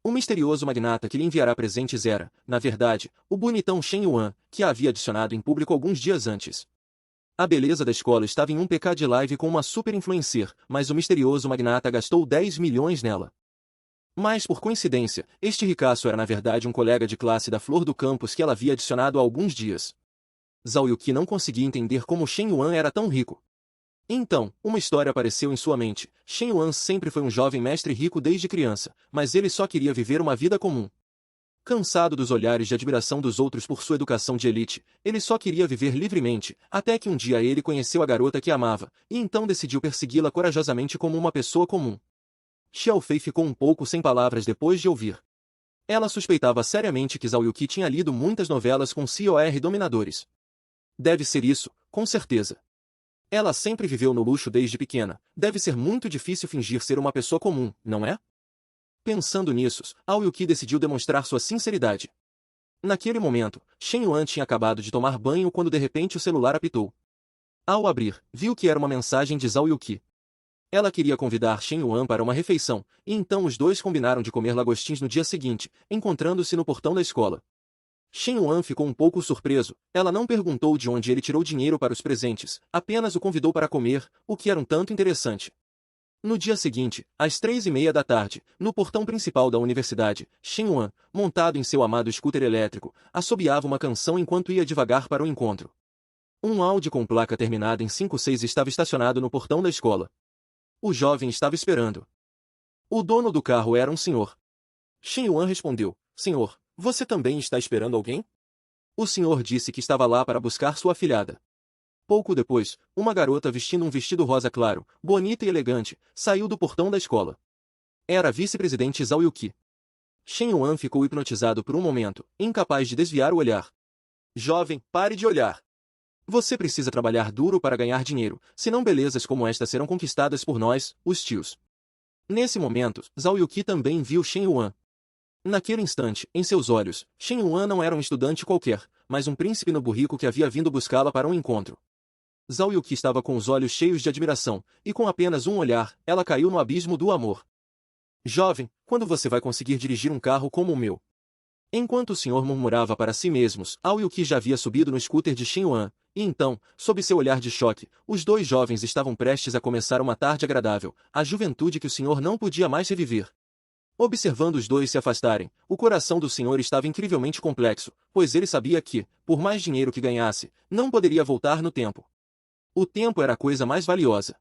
O misterioso magnata que lhe enviará presentes era, na verdade, o bonitão Shen Yuan, que a havia adicionado em público alguns dias antes. A beleza da escola estava em um PK de live com uma super influencer, mas o misterioso magnata gastou 10 milhões nela. Mas por coincidência, este ricaço era na verdade um colega de classe da Flor do Campus que ela havia adicionado há alguns dias. Zhao Yuki não conseguia entender como Shen Yuan era tão rico. Então, uma história apareceu em sua mente. Shen Yuan sempre foi um jovem mestre rico desde criança, mas ele só queria viver uma vida comum. Cansado dos olhares de admiração dos outros por sua educação de elite, ele só queria viver livremente, até que um dia ele conheceu a garota que amava, e então decidiu persegui-la corajosamente como uma pessoa comum. Xiaofei ficou um pouco sem palavras depois de ouvir. Ela suspeitava seriamente que Zhao Yuki tinha lido muitas novelas com COR dominadores. Deve ser isso, com certeza. Ela sempre viveu no luxo desde pequena, deve ser muito difícil fingir ser uma pessoa comum, não é? Pensando nisso, Aoyuki decidiu demonstrar sua sinceridade. Naquele momento, Shen Yuan tinha acabado de tomar banho quando de repente o celular apitou. Ao abrir, viu que era uma mensagem de Zhao Yuki. Ela queria convidar Shen Yuan para uma refeição, e então os dois combinaram de comer lagostins no dia seguinte, encontrando-se no portão da escola. Shen Yuan ficou um pouco surpreso. Ela não perguntou de onde ele tirou dinheiro para os presentes, apenas o convidou para comer, o que era um tanto interessante. No dia seguinte, às 3:30 da tarde, no portão principal da universidade, Shen Yuan, montado em seu amado scooter elétrico, assobiava uma canção enquanto ia devagar para o encontro. Um Audi com placa terminada em 56 estava estacionado no portão da escola. O jovem estava esperando. O dono do carro era um senhor. Shen Yuan respondeu: Senhor, você também está esperando alguém? O senhor disse que estava lá para buscar sua afilhada. Pouco depois, uma garota vestindo um vestido rosa claro, bonita e elegante, saiu do portão da escola. Era a vice-presidente Zhao Yuqi. Shen Yuan ficou hipnotizado por um momento, incapaz de desviar o olhar. Jovem, pare de olhar. Você precisa trabalhar duro para ganhar dinheiro, senão belezas como esta serão conquistadas por nós, os tios. Nesse momento, Zhao Yuqi também viu Shen Yuan. Naquele instante, em seus olhos, Shen Yuan não era um estudante qualquer, mas um príncipe novo rico que havia vindo buscá-la para um encontro. Zhao Yuqi estava com os olhos cheios de admiração, e com apenas um olhar, ela caiu no abismo do amor. Jovem, quando você vai conseguir dirigir um carro como o meu? Enquanto o senhor murmurava para si mesmos, Zhao Yuqi já havia subido no scooter de Shen Yuan, e então, sob seu olhar de choque, os dois jovens estavam prestes a começar uma tarde agradável, a juventude que o senhor não podia mais reviver. Observando os dois se afastarem, o coração do senhor estava incrivelmente complexo, pois ele sabia que, por mais dinheiro que ganhasse, não poderia voltar no tempo. O tempo era a coisa mais valiosa.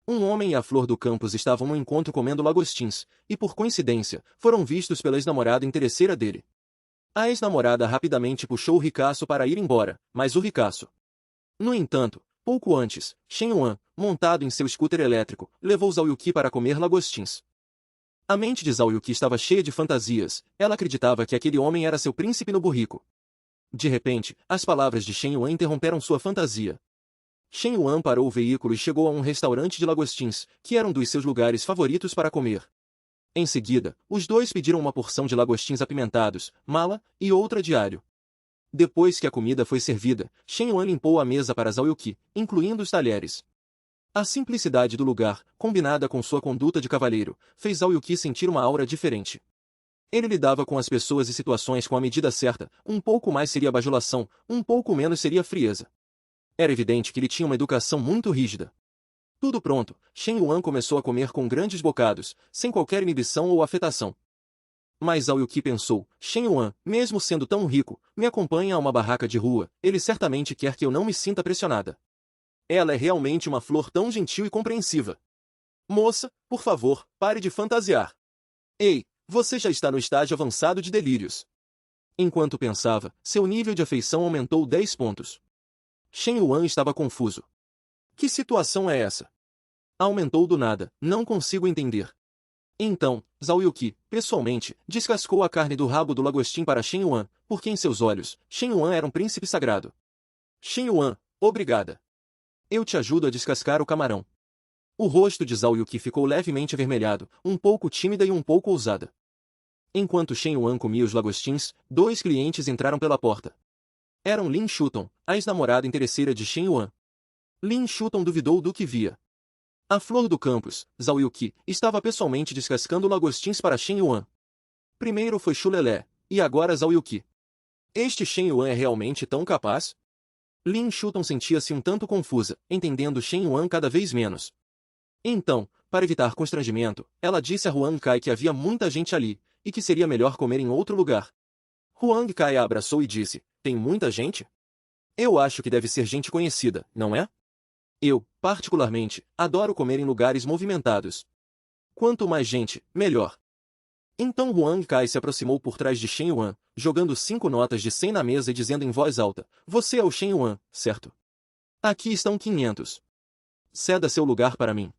Um homem e a flor do campus estavam no encontro comendo lagostins, e por coincidência, foram vistos pela ex-namorada interesseira dele. A ex-namorada rapidamente puxou o ricaço para ir embora, mas o ricaço. No entanto, pouco antes, Shen Yuan, montado em seu scooter elétrico, levou Zhao Yuqi para comer lagostins. A mente de Zhao Yuqi estava cheia de fantasias, ela acreditava que aquele homem era seu príncipe novo rico. De repente, as palavras de Shen Yuan interromperam sua fantasia. Shen Yuan parou o veículo e chegou a um restaurante de lagostins, que era um dos seus lugares favoritos para comer. Em seguida, os dois pediram uma porção de lagostins apimentados, mala, e outra de alho. Depois que a comida foi servida, Shen Yuan limpou a mesa para Zhao Yuqi, incluindo os talheres. A simplicidade do lugar, combinada com sua conduta de cavalheiro, fez Zhao Yuqi sentir uma aura diferente. Ele lidava com as pessoas e situações com a medida certa, um pouco mais seria bajulação, um pouco menos seria frieza. Era evidente que ele tinha uma educação muito rígida. Tudo pronto, Shen Yuan começou a comer com grandes bocados, sem qualquer inibição ou afetação. Mas Zhao Yuqi pensou, Shen Yuan, mesmo sendo tão rico, me acompanha a uma barraca de rua, ele certamente quer que eu não me sinta pressionada. Ela é realmente uma flor tão gentil e compreensiva. Moça, por favor, pare de fantasiar. Ei, você já está no estágio avançado de delírios. Enquanto pensava, seu nível de afeição aumentou 10 pontos. Shen Yuan estava confuso. Que situação é essa? Aumentou do nada, não consigo entender. Então, Zhao Yuqi, pessoalmente, descascou a carne do rabo do lagostim para Shen Yuan, porque em seus olhos, Shen Yuan era um príncipe sagrado. Shen Yuan, obrigada. Eu te ajudo a descascar o camarão. O rosto de Zhao Yuqi ficou levemente avermelhado, um pouco tímida e um pouco ousada. Enquanto Shen Yuan comia os lagostins, dois clientes entraram pela porta. Eram Lin Shuton, a ex-namorada interesseira de Shen Yuan. Lin Shuton duvidou do que via. A flor do campus, Zhao Yuqi, estava pessoalmente descascando lagostins para Shen Yuan. Primeiro foi Chulelé, e agora Zhao Yuqi. Este Shen Yuan é realmente tão capaz? Lin Shuton sentia-se um tanto confusa, entendendo Shen Yuan cada vez menos. Então, para evitar constrangimento, ela disse a Huang Kai que havia muita gente ali, e que seria melhor comer em outro lugar. Huang Kai a abraçou e disse, tem muita gente? Eu acho que deve ser gente conhecida, não é? Eu, particularmente, adoro comer em lugares movimentados. Quanto mais gente, melhor. Então Huang Kai se aproximou por trás de Shen Yuan, jogando 5 notas de 100 na mesa e dizendo em voz alta, você é o Shen Yuan, certo? Aqui estão 500. Ceda seu lugar para mim.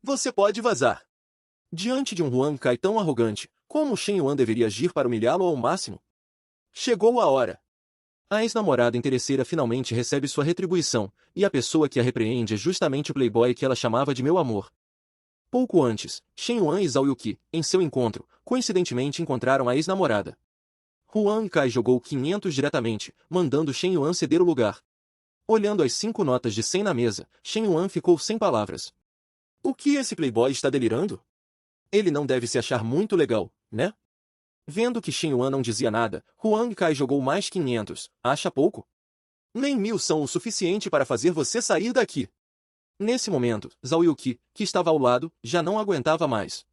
Você pode vazar. Diante de um Huang Kai tão arrogante, como Shen Yuan deveria agir para humilhá-lo ao máximo? Chegou a hora. A ex-namorada interesseira finalmente recebe sua retribuição, e a pessoa que a repreende é justamente o playboy que ela chamava de meu amor. Pouco antes, Shen Yuan e Zhao Yuqi, em seu encontro, coincidentemente encontraram a ex-namorada. Huang Kai jogou 500 diretamente, mandando Shen Yuan ceder o lugar. Olhando as 5 notas de 100 na mesa, Shen Yuan ficou sem palavras. O que esse playboy está delirando? Ele não deve se achar muito legal, né? Vendo que Shen Yuan não dizia nada, Huang Kai jogou mais 500. Acha pouco? Nem 1000 são o suficiente para fazer você sair daqui. Nesse momento, Zhao Yuqi, que estava ao lado, já não aguentava mais.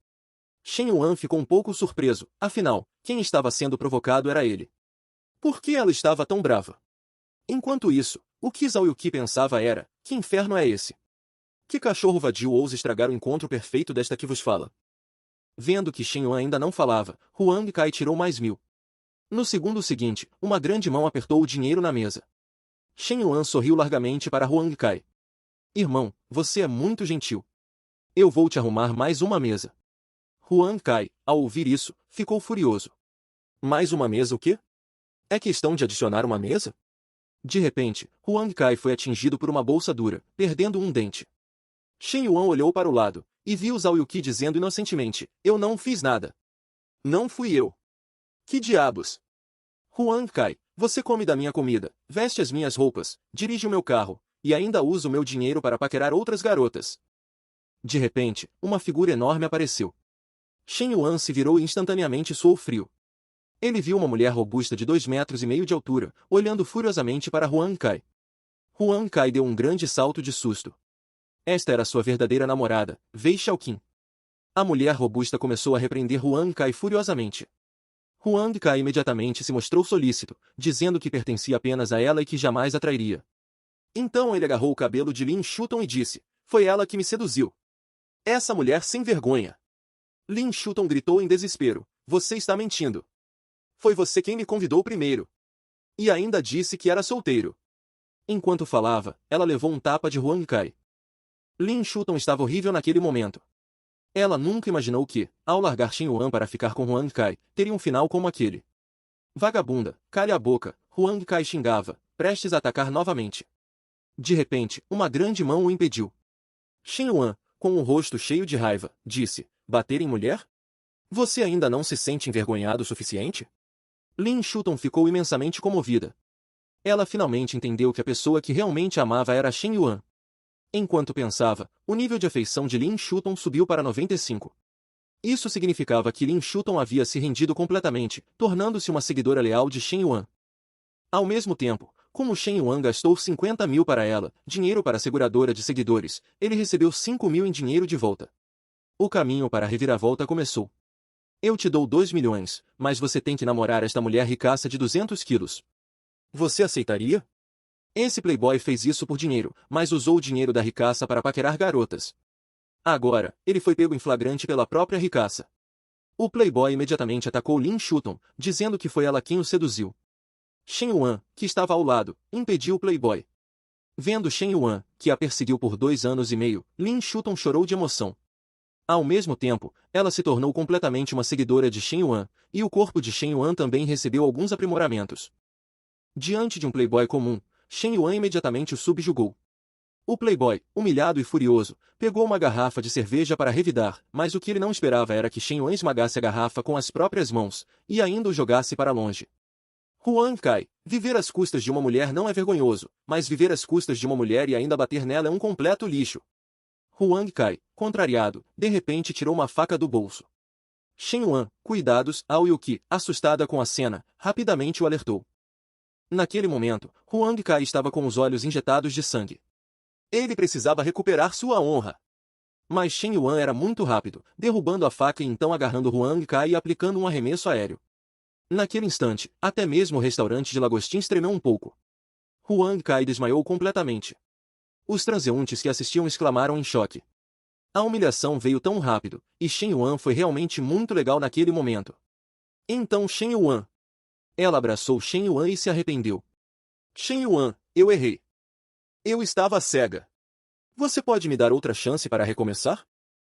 Shen Yuan ficou um pouco surpreso, afinal, quem estava sendo provocado era ele. Por que ela estava tão brava? Enquanto isso, o que Zhao Yuqi pensava era, que inferno é esse? Que cachorro vadio ousa estragar o encontro perfeito desta que vos fala? Vendo que Shen Yuan ainda não falava, Huang Kai tirou mais 1000. No segundo seguinte, uma grande mão apertou o dinheiro na mesa. Shen Yuan sorriu largamente para Huang Kai. Irmão, você é muito gentil. Eu vou te arrumar mais uma mesa. Huang Kai, ao ouvir isso, ficou furioso. Mais uma mesa o quê? É questão de adicionar uma mesa? De repente, Huang Kai foi atingido por uma bolsa dura, perdendo um dente. Shen Yuan olhou para o lado, e viu Zhao Yuqi dizendo inocentemente, eu não fiz nada. Não fui eu. Que diabos? Huang Kai, você come da minha comida, veste as minhas roupas, dirige o meu carro, e ainda usa o meu dinheiro para paquerar outras garotas. De repente, uma figura enorme apareceu. Shen Yuan se virou e instantaneamente suou frio. Ele viu uma mulher robusta de 2,5 metros de altura, olhando furiosamente para Huang Kai. Huang Kai deu um grande salto de susto. Esta era sua verdadeira namorada, Wei Xiaoqin. A mulher robusta começou a repreender Huang Kai furiosamente. Huang Kai imediatamente se mostrou solícito, dizendo que pertencia apenas a ela e que jamais a trairia. Então ele agarrou o cabelo de Lin Shuton e disse, foi ela que me seduziu. Essa mulher sem vergonha. Lin Shuton gritou em desespero, você está mentindo. Foi você quem me convidou primeiro. E ainda disse que era solteiro. Enquanto falava, ela levou um tapa de Huang Kai. Lin Shuton estava horrível naquele momento. Ela nunca imaginou que, ao largar Shen Yuan para ficar com Huang Kai, teria um final como aquele. Vagabunda, calha a boca, Huang Kai xingava, prestes a atacar novamente. De repente, uma grande mão o impediu. Shen Yuan, com o rosto cheio de raiva, disse, bater em mulher? Você ainda não se sente envergonhado o suficiente? Lin Shuton ficou imensamente comovida. Ela finalmente entendeu que a pessoa que realmente amava era Shen Yuan. Enquanto pensava, o nível de afeição de Lin Shuton subiu para 95. Isso significava que Lin Shuton havia se rendido completamente, tornando-se uma seguidora leal de Shen Yuan. Ao mesmo tempo, como Shen Yuan gastou 50.000 para ela, dinheiro para a seguradora de seguidores, ele recebeu 5.000 em dinheiro de volta. O caminho para a reviravolta começou. Eu te dou 2 milhões, mas você tem que namorar esta mulher ricaça de 200 quilos. Você aceitaria? Esse playboy fez isso por dinheiro, mas usou o dinheiro da ricaça para paquerar garotas. Agora, ele foi pego em flagrante pela própria ricaça. O playboy imediatamente atacou Lin Shuton, dizendo que foi ela quem o seduziu. Shen Yuan, que estava ao lado, impediu o playboy. Vendo Shen Yuan, que a perseguiu por 2 anos e meio, Lin Shuton chorou de emoção. Ao mesmo tempo, ela se tornou completamente uma seguidora de Shen Yuan, e o corpo de Shen Yuan também recebeu alguns aprimoramentos. Diante de um playboy comum, Shen Yuan imediatamente o subjugou. O playboy, humilhado e furioso, pegou uma garrafa de cerveja para revidar, mas o que ele não esperava era que Shen Yuan esmagasse a garrafa com as próprias mãos, e ainda o jogasse para longe. Huang Kai, viver às custas de uma mulher não é vergonhoso, mas viver às custas de uma mulher e ainda bater nela é um completo lixo. Huang Kai, contrariado, de repente tirou uma faca do bolso. Shen Yuan, cuidados, Ao Yuki, assustada com a cena, rapidamente o alertou. Naquele momento, Huang Kai estava com os olhos injetados de sangue. Ele precisava recuperar sua honra. Mas Shen Yuan era muito rápido, derrubando a faca e então agarrando Huang Kai e aplicando um arremesso aéreo. Naquele instante, até mesmo o restaurante de lagostins tremeu um pouco. Huang Kai desmaiou completamente. Os transeuntes que assistiam exclamaram em choque. A humilhação veio tão rápido, e Shen Yuan foi realmente muito legal naquele momento. Então Shen Yuan. Ela abraçou Shen Yuan e se arrependeu. Shen Yuan, eu errei. Eu estava cega. Você pode me dar outra chance para recomeçar?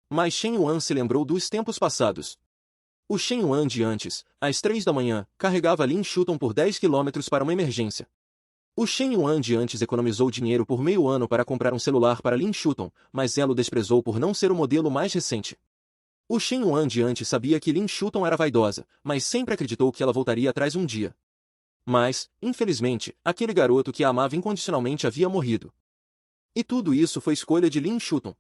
Mas Shen Yuan se lembrou dos tempos passados. O Shen Yuan de antes, às 3 da manhã, carregava Lin Shuton por 10 quilômetros para uma emergência. O Shen Yuan de antes economizou dinheiro por meio ano para comprar um celular para Lin Shuton, mas ela o desprezou por não ser o modelo mais recente. O Shen Yuan de antes sabia que Lin Shuton era vaidosa, mas sempre acreditou que ela voltaria atrás um dia. Mas, infelizmente, aquele garoto que a amava incondicionalmente havia morrido. E tudo isso foi escolha de Lin Shuton.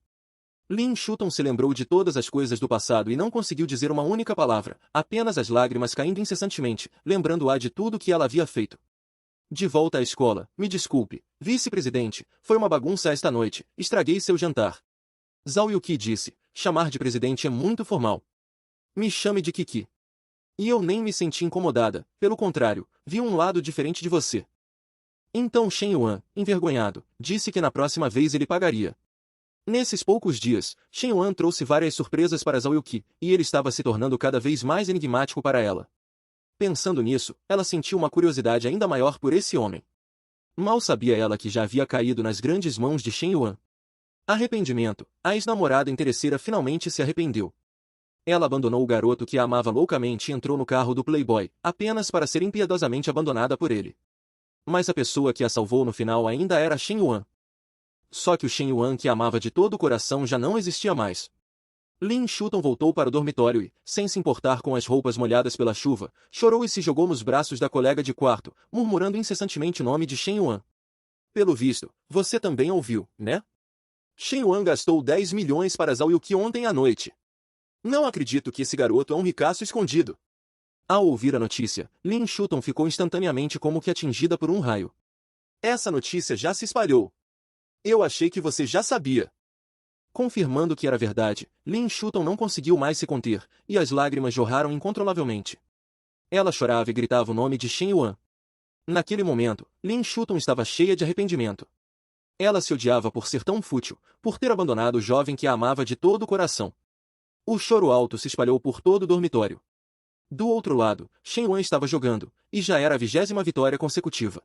Lin Shuton se lembrou de todas as coisas do passado e não conseguiu dizer uma única palavra, apenas as lágrimas caindo incessantemente, lembrando-a de tudo que ela havia feito. De volta à escola, me desculpe, vice-presidente, foi uma bagunça esta noite, estraguei seu jantar. Zhao Yuqi disse, chamar de presidente é muito formal. Me chame de Kiki. E eu nem me senti incomodada, pelo contrário, vi um lado diferente de você. Então Shen Yuan, envergonhado, disse que na próxima vez ele pagaria. Nesses poucos dias, Shen Yuan trouxe várias surpresas para Zhao Yuqi, e ele estava se tornando cada vez mais enigmático para ela. Pensando nisso, ela sentiu uma curiosidade ainda maior por esse homem. Mal sabia ela que já havia caído nas grandes mãos de Shen Yuan. Arrependimento, a ex-namorada interesseira finalmente se arrependeu. Ela abandonou o garoto que a amava loucamente e entrou no carro do playboy, apenas para ser impiedosamente abandonada por ele. Mas a pessoa que a salvou no final ainda era Shen Yuan. Só que o Shen Yuan que amava de todo o coração já não existia mais. Lin Shuton voltou para o dormitório e, sem se importar com as roupas molhadas pela chuva, chorou e se jogou nos braços da colega de quarto, murmurando incessantemente o nome de Shen Yuan. Pelo visto, você também ouviu, né? Shen Yuan gastou 10 milhões para Zhao Yuqi ontem à noite. Não acredito que esse garoto é um ricaço escondido. Ao ouvir a notícia, Lin Shuton ficou instantaneamente como que atingida por um raio. Essa notícia já se espalhou. Eu achei que você já sabia. Confirmando que era verdade, Lin Shuton não conseguiu mais se conter, e as lágrimas jorraram incontrolavelmente. Ela chorava e gritava o nome de Shen Yuan. Naquele momento, Lin Shuton estava cheia de arrependimento. Ela se odiava por ser tão fútil, por ter abandonado o jovem que a amava de todo o coração. O choro alto se espalhou por todo o dormitório. Do outro lado, Shen Yuan estava jogando, e já era a 20ª vitória consecutiva.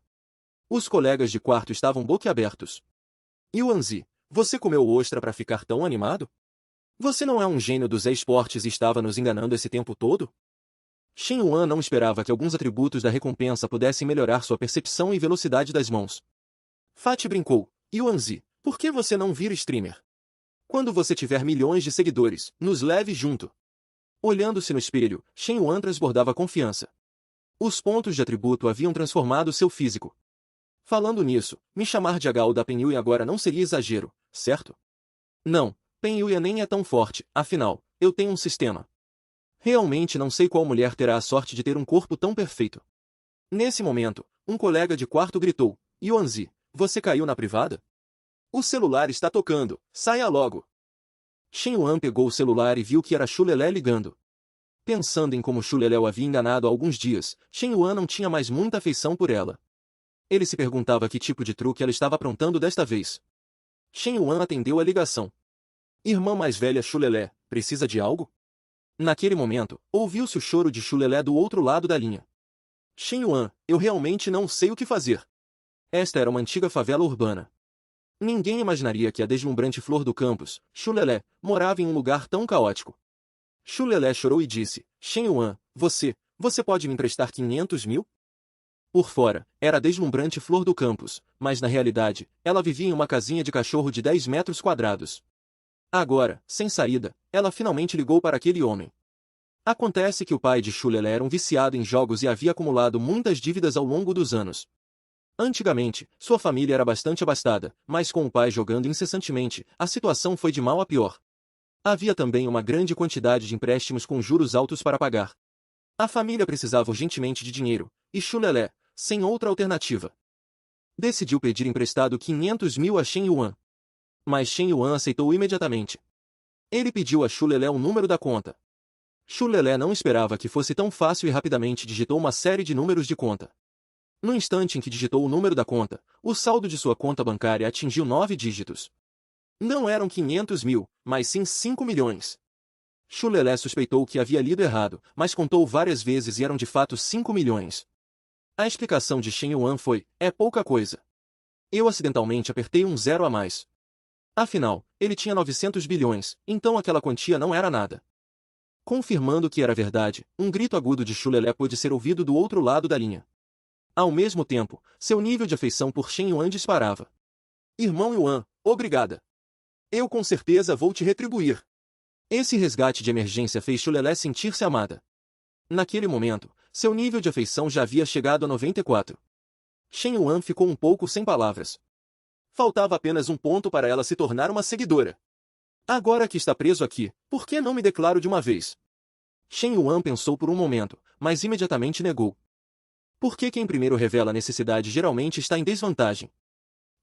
Os colegas de quarto estavam boquiabertos. Yuanzi, você comeu ostra para ficar tão animado? Você não é um gênio dos esportes e estava nos enganando esse tempo todo? Shen Yuan não esperava que alguns atributos da recompensa pudessem melhorar sua percepção e velocidade das mãos. Fati brincou, Yuanzi, por que você não vira streamer? Quando você tiver milhões de seguidores, nos leve junto. Olhando-se no espelho, Shen Yuan transbordava confiança. Os pontos de atributo haviam transformado seu físico. Falando nisso, me chamar de Hao da Penyuia agora não seria exagero, certo? Não, Penyuia nem é tão forte, afinal, eu tenho um sistema. Realmente não sei qual mulher terá a sorte de ter um corpo tão perfeito. Nesse momento, um colega de quarto gritou, Yuanzi, você caiu na privada? O celular está tocando, saia logo. Shen Yuan pegou o celular e viu que era Chulelé ligando. Pensando em como Chulelé o havia enganado há alguns dias, Shen Yuan não tinha mais muita afeição por ela. Ele se perguntava que tipo de truque ela estava aprontando desta vez. Shen Yuan atendeu a ligação. Irmã mais velha Chulelé, precisa de algo? Naquele momento, ouviu-se o choro de Chulelé do outro lado da linha. Shen Yuan, eu realmente não sei o que fazer. Esta era uma antiga favela urbana. Ninguém imaginaria que a deslumbrante flor do campus, Chulelé, morava em um lugar tão caótico. Chulelé chorou e disse, Shen Yuan, você pode me emprestar 500 mil? Por fora, era a deslumbrante flor do campus, mas na realidade, ela vivia em uma casinha de cachorro de 10 metros quadrados. Agora, sem saída, ela finalmente ligou para aquele homem. Acontece que o pai de Chulelé era um viciado em jogos e havia acumulado muitas dívidas ao longo dos anos. Antigamente, sua família era bastante abastada, mas com o pai jogando incessantemente, a situação foi de mal a pior. Havia também uma grande quantidade de empréstimos com juros altos para pagar. A família precisava urgentemente de dinheiro, e Chulelé, sem outra alternativa, decidiu pedir emprestado 500 mil a Shen Yuan. Mas Shen Yuan aceitou imediatamente. Ele pediu a Chulelé o número da conta. Chulelé não esperava que fosse tão fácil e rapidamente digitou uma série de números de conta. No instante em que digitou o número da conta, o saldo de sua conta bancária atingiu 9 dígitos. Não eram 500 mil, mas sim 5 milhões. Chulelé suspeitou que havia lido errado, mas contou várias vezes e eram de fato 5 milhões. A explicação de Shen Yuan foi, é pouca coisa. Eu acidentalmente apertei um zero a mais. Afinal, ele tinha 900 bilhões, então aquela quantia não era nada. Confirmando que era verdade, um grito agudo de Chulelé pôde ser ouvido do outro lado da linha. Ao mesmo tempo, seu nível de afeição por Shen Yuan disparava. Irmão Yuan, obrigada. Eu com certeza vou te retribuir. Esse resgate de emergência fez Chulelé sentir-se amada. Naquele momento, seu nível de afeição já havia chegado a 94. Shen Yuan ficou um pouco sem palavras. Faltava apenas um ponto para ela se tornar uma seguidora. Agora que está preso aqui, por que não me declaro de uma vez? Shen Yuan pensou por um momento, mas imediatamente negou. Porque quem primeiro revela a necessidade geralmente está em desvantagem.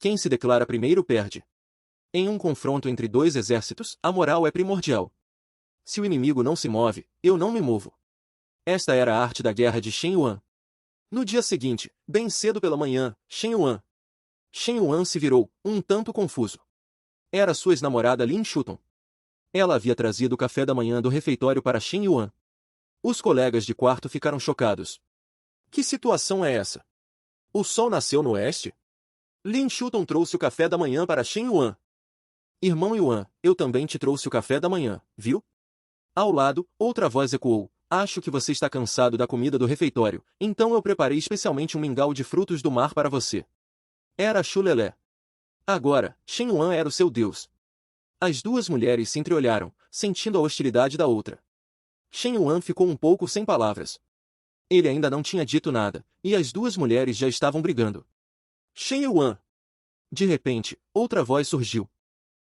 Quem se declara primeiro perde. Em um confronto entre dois exércitos, a moral é primordial. Se o inimigo não se move, eu não me movo. Esta era a arte da guerra de Shen Yuan. No dia seguinte, bem cedo pela manhã, Shen Yuan se virou, um tanto confuso. Era sua ex-namorada Lin Shuton. Ela havia trazido o café da manhã do refeitório para Shen Yuan. Os colegas de quarto ficaram chocados. Que situação é essa? O sol nasceu no oeste? Lin Shuton trouxe o café da manhã para Shen Yuan. Irmão Yuan, eu também te trouxe o café da manhã, viu? Ao lado, outra voz ecoou. Acho que você está cansado da comida do refeitório, então eu preparei especialmente um mingau de frutos do mar para você. Era Chulelé. Agora, Shen Yuan era o seu deus. As duas mulheres se entreolharam, sentindo a hostilidade da outra. Shen Yuan ficou um pouco sem palavras. Ele ainda não tinha dito nada, e as duas mulheres já estavam brigando. Shen Yuan! De repente, outra voz surgiu.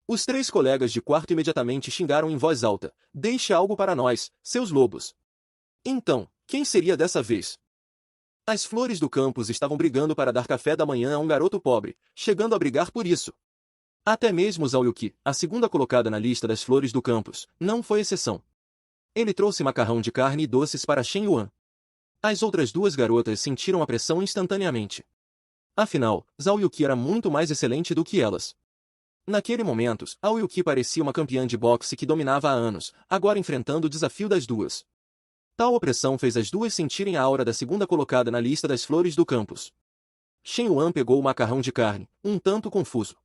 Os três colegas de quarto imediatamente xingaram em voz alta. Deixe algo para nós, seus lobos. Então, quem seria dessa vez? As flores do campus estavam brigando para dar café da manhã a um garoto pobre, chegando a brigar por isso. Até mesmo Zhao Yuqi, a segunda colocada na lista das flores do campus, não foi exceção. Ele trouxe macarrão de carne e doces para Shen Yuan. As outras duas garotas sentiram a pressão instantaneamente. Afinal, Zhao Yuqi era muito mais excelente do que elas. Naquele momento, Zhao Yuqi parecia uma campeã de boxe que dominava há anos, agora enfrentando o desafio das duas. Tal opressão fez as duas sentirem a aura da segunda colocada na lista das flores do campus. Shen Yuan pegou o macarrão de carne, um tanto confuso.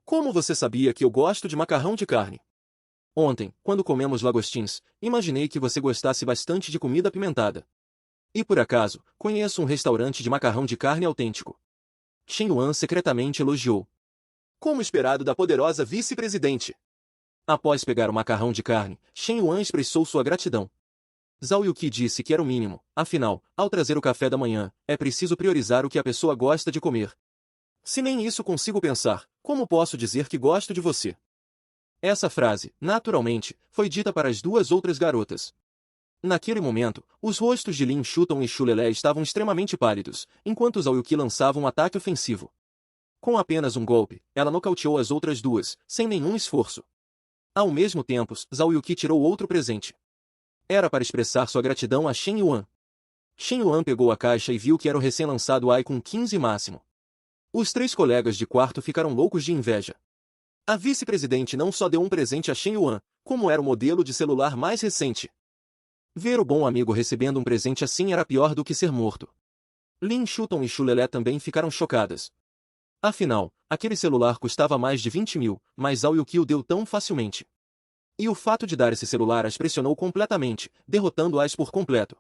Como você sabia que eu gosto de macarrão de carne? Ontem, quando comemos lagostins, imaginei que você gostasse bastante de comida apimentada. E por acaso, conheço um restaurante de macarrão de carne autêntico. Shen Yuan secretamente elogiou. Como esperado da poderosa vice-presidente. Após pegar o macarrão de carne, Shen Yuan expressou sua gratidão. Zhao Yuqi disse que era o mínimo, afinal, ao trazer o café da manhã, é preciso priorizar o que a pessoa gosta de comer. Se nem isso consigo pensar, como posso dizer que gosto de você? Essa frase, naturalmente, foi dita para as duas outras garotas. Naquele momento, os rostos de Lin Shuton e Chulelé estavam extremamente pálidos, enquanto Zhao Yuqi lançava um ataque ofensivo. Com apenas um golpe, ela nocauteou as outras duas, sem nenhum esforço. Ao mesmo tempo, Zhao Yuqi tirou outro presente. Era para expressar sua gratidão a Shen Yuan. Shen Yuan pegou a caixa e viu que era o recém-lançado iPhone 15 máximo. Os três colegas de quarto ficaram loucos de inveja. A vice-presidente não só deu um presente a Shen Yuan, como era o modelo de celular mais recente. Ver o bom amigo recebendo um presente assim era pior do que ser morto. Lin Shuton e Chulelé também ficaram chocadas. Afinal, aquele celular custava mais de 20 mil, mas Zhao Yuqi o deu tão facilmente. E o fato de dar esse celular as pressionou completamente, derrotando-as por completo.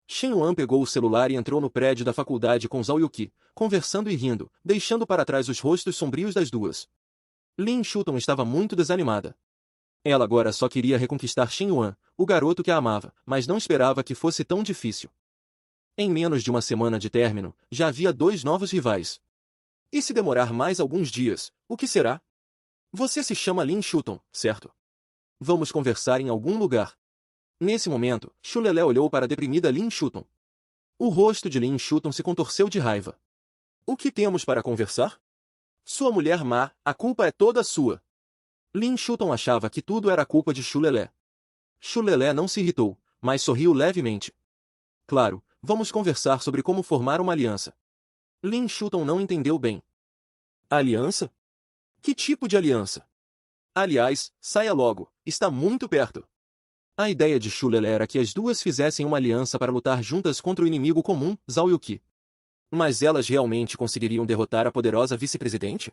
Shen Yuan pegou o celular e entrou no prédio da faculdade com Zhao Yuqi, conversando e rindo, deixando para trás os rostos sombrios das duas. Lin Shuton estava muito desanimada. Ela agora só queria reconquistar Shen Yuan, o garoto que a amava, mas não esperava que fosse tão difícil. Em menos de uma semana de término, já havia dois novos rivais. E se demorar mais alguns dias, o que será? Você se chama Lin Shuton, certo? Vamos conversar em algum lugar. Nesse momento, Chulelé olhou para a deprimida Lin Shuton. O rosto de Lin Shuton se contorceu de raiva. O que temos para conversar? Sua mulher má, a culpa é toda sua. Lin Shuton achava que tudo era culpa de Chulelé. Chulelé não se irritou, mas sorriu levemente. Claro, vamos conversar sobre como formar uma aliança. Lin Shuton não entendeu bem. Aliança? Que tipo de aliança? Aliás, saia logo, está muito perto. A ideia de Chulelé era que as duas fizessem uma aliança para lutar juntas contra o inimigo comum, Zhao Yuqi. Mas elas realmente conseguiriam derrotar a poderosa vice-presidente?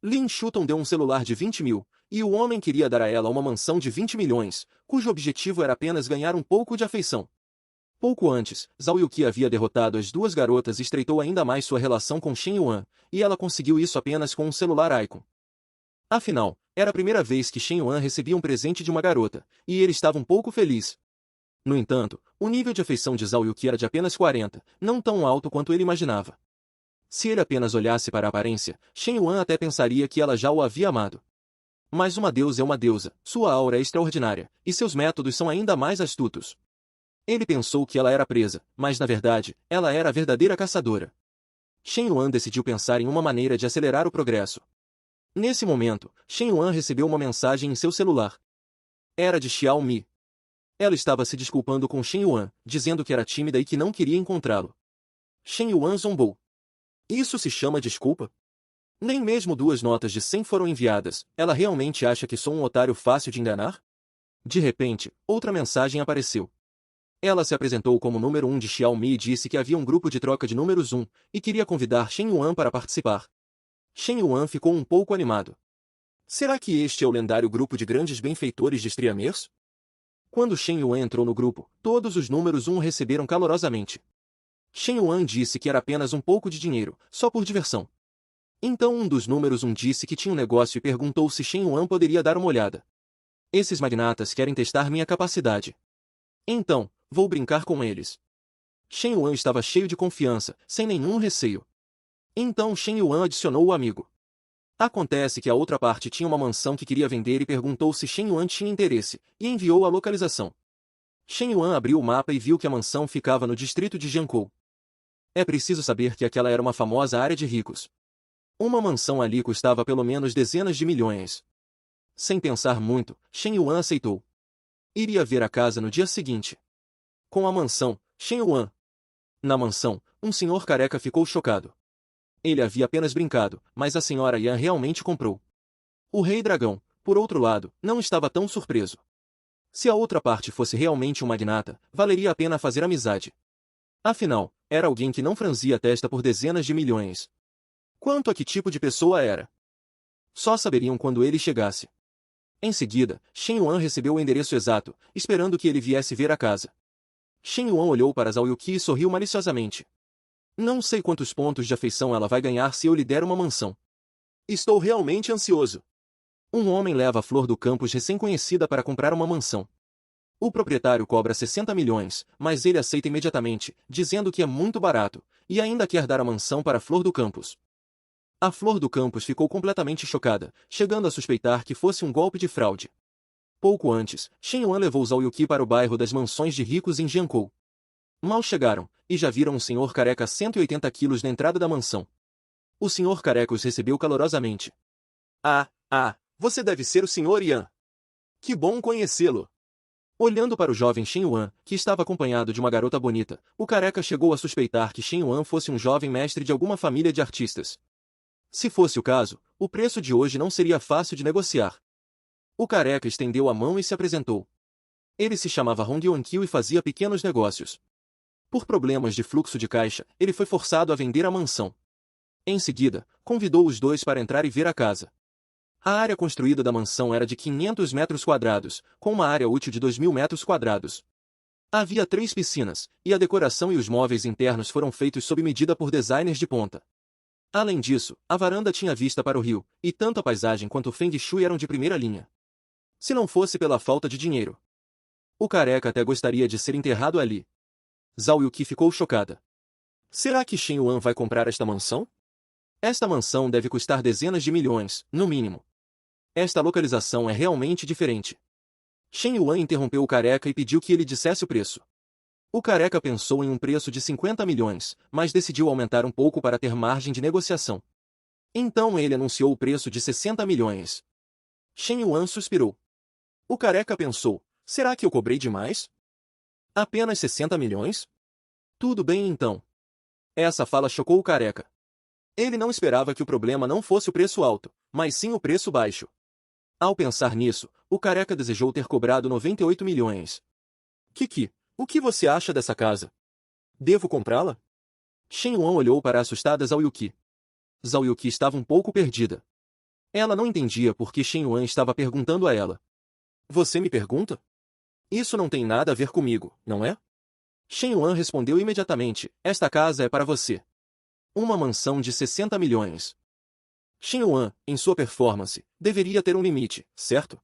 Lin Shuton deu um celular de 20 mil, e o homem queria dar a ela uma mansão de 20 milhões, cujo objetivo era apenas ganhar um pouco de afeição. Pouco antes, Zhao Yuqi havia derrotado as duas garotas e estreitou ainda mais sua relação com Shen Yuan, e ela conseguiu isso apenas com um celular iPhone. Afinal, era a primeira vez que Shen Yuan recebia um presente de uma garota, e ele estava um pouco feliz. No entanto, o nível de afeição de Zhao Yuqi era de apenas 40, não tão alto quanto ele imaginava. Se ele apenas olhasse para a aparência, Shen Yuan até pensaria que ela já o havia amado. Mas uma deusa é uma deusa, sua aura é extraordinária, e seus métodos são ainda mais astutos. Ele pensou que ela era presa, mas na verdade, ela era a verdadeira caçadora. Shen Yuan decidiu pensar em uma maneira de acelerar o progresso. Nesse momento, Shen Yuan recebeu uma mensagem em seu celular. Era de Xiaomi. Ela estava se desculpando com Shen Yuan, dizendo que era tímida e que não queria encontrá-lo. Shen Yuan zombou. Isso se chama desculpa? Nem mesmo 2 notas de 100 foram enviadas. Ela realmente acha que sou um otário fácil de enganar? De repente, outra mensagem apareceu. Ela se apresentou como número 1 de Xiaomi e disse que havia um grupo de troca de números 1 e queria convidar Shen Yuan para participar. Shen Yuan ficou um pouco animado. Será que este é o lendário grupo de grandes benfeitores de Striamers? Quando Shen Yuan entrou no grupo, todos os números 1 receberam calorosamente. Shen Yuan disse que era apenas um pouco de dinheiro, só por diversão. Então um dos números 1 disse que tinha um negócio e perguntou se Shen Yuan poderia dar uma olhada. Esses magnatas querem testar minha capacidade. Então, vou brincar com eles. Shen Yuan estava cheio de confiança, sem nenhum receio. Então Shen Yuan adicionou o amigo. Acontece que a outra parte tinha uma mansão que queria vender e perguntou se Shen Yuan tinha interesse, e enviou a localização. Shen Yuan abriu o mapa e viu que a mansão ficava no distrito de Jiangkou. É preciso saber que aquela era uma famosa área de ricos. Uma mansão ali custava pelo menos dezenas de milhões. Sem pensar muito, Shen Yuan aceitou. Iria ver a casa no dia seguinte. Com a mansão, Shen Yuan. Na mansão, um senhor careca ficou chocado. Ele havia apenas brincado, mas a senhora Yan realmente comprou. O rei dragão, por outro lado, não estava tão surpreso. Se a outra parte fosse realmente um magnata, valeria a pena fazer amizade. Afinal, era alguém que não franzia a testa por dezenas de milhões. Quanto a que tipo de pessoa era? Só saberiam quando ele chegasse. Em seguida, Shen Yuan recebeu o endereço exato, esperando que ele viesse ver a casa. Shen Yuan olhou para Zhao Yuqi e sorriu maliciosamente. Não sei quantos pontos de afeição ela vai ganhar se eu lhe der uma mansão. Estou realmente ansioso. Um homem leva a flor do campus recém-conhecida para comprar uma mansão. O proprietário cobra 60 milhões, mas ele aceita imediatamente, dizendo que é muito barato, e ainda quer dar a mansão para a flor do campus. A flor do campus ficou completamente chocada, chegando a suspeitar que fosse um golpe de fraude. Pouco antes, Shen Yuan levou Zhao Yuqi para o bairro das mansões de ricos em Jiangkou. Mal chegaram, e já viram um senhor careca 180 quilos na entrada da mansão. O senhor careca os recebeu calorosamente. Você deve ser o senhor Yan. Que bom conhecê-lo. Olhando para o jovem Shen Yuan, que estava acompanhado de uma garota bonita, o careca chegou a suspeitar que Shen Yuan fosse um jovem mestre de alguma família de artistas. Se fosse o caso, o preço de hoje não seria fácil de negociar. O careca estendeu a mão e se apresentou. Ele se chamava Hong Yuanqiu e fazia pequenos negócios. Por problemas de fluxo de caixa, ele foi forçado a vender a mansão. Em seguida, convidou os dois para entrar e ver a casa. A área construída da mansão era de 500 metros quadrados, com uma área útil de 2.000 metros quadrados. Havia 3 piscinas, e a decoração e os móveis internos foram feitos sob medida por designers de ponta. Além disso, a varanda tinha vista para o rio, e tanto a paisagem quanto o Feng Shui eram de primeira linha. Se não fosse pela falta de dinheiro, o careca até gostaria de ser enterrado ali. Zhao Yuqi ficou chocada. Será que Shen Yuan vai comprar esta mansão? Esta mansão deve custar dezenas de milhões, no mínimo. Esta localização é realmente diferente. Shen Yuan interrompeu o careca e pediu que ele dissesse o preço. O careca pensou em um preço de 50 milhões, mas decidiu aumentar um pouco para ter margem de negociação. Então ele anunciou o preço de 60 milhões. Shen Yuan suspirou. O careca pensou, será que eu cobrei demais? Apenas 60 milhões? Tudo bem então. Essa fala chocou o careca. Ele não esperava que o problema não fosse o preço alto, mas sim o preço baixo. Ao pensar nisso, o careca desejou ter cobrado 98 milhões. Kiki, o que você acha dessa casa? Devo comprá-la? Shen Yuan olhou para a assustada Zhao Yuqi. Zhao Yuqi estava um pouco perdida. Ela não entendia por que Shen Yuan estava perguntando a ela. Você me pergunta? Isso não tem nada a ver comigo, não é? Shen Yuan respondeu imediatamente, esta casa é para você. Uma mansão de 60 milhões. Shen Yuan, em sua performance, deveria ter um limite, certo?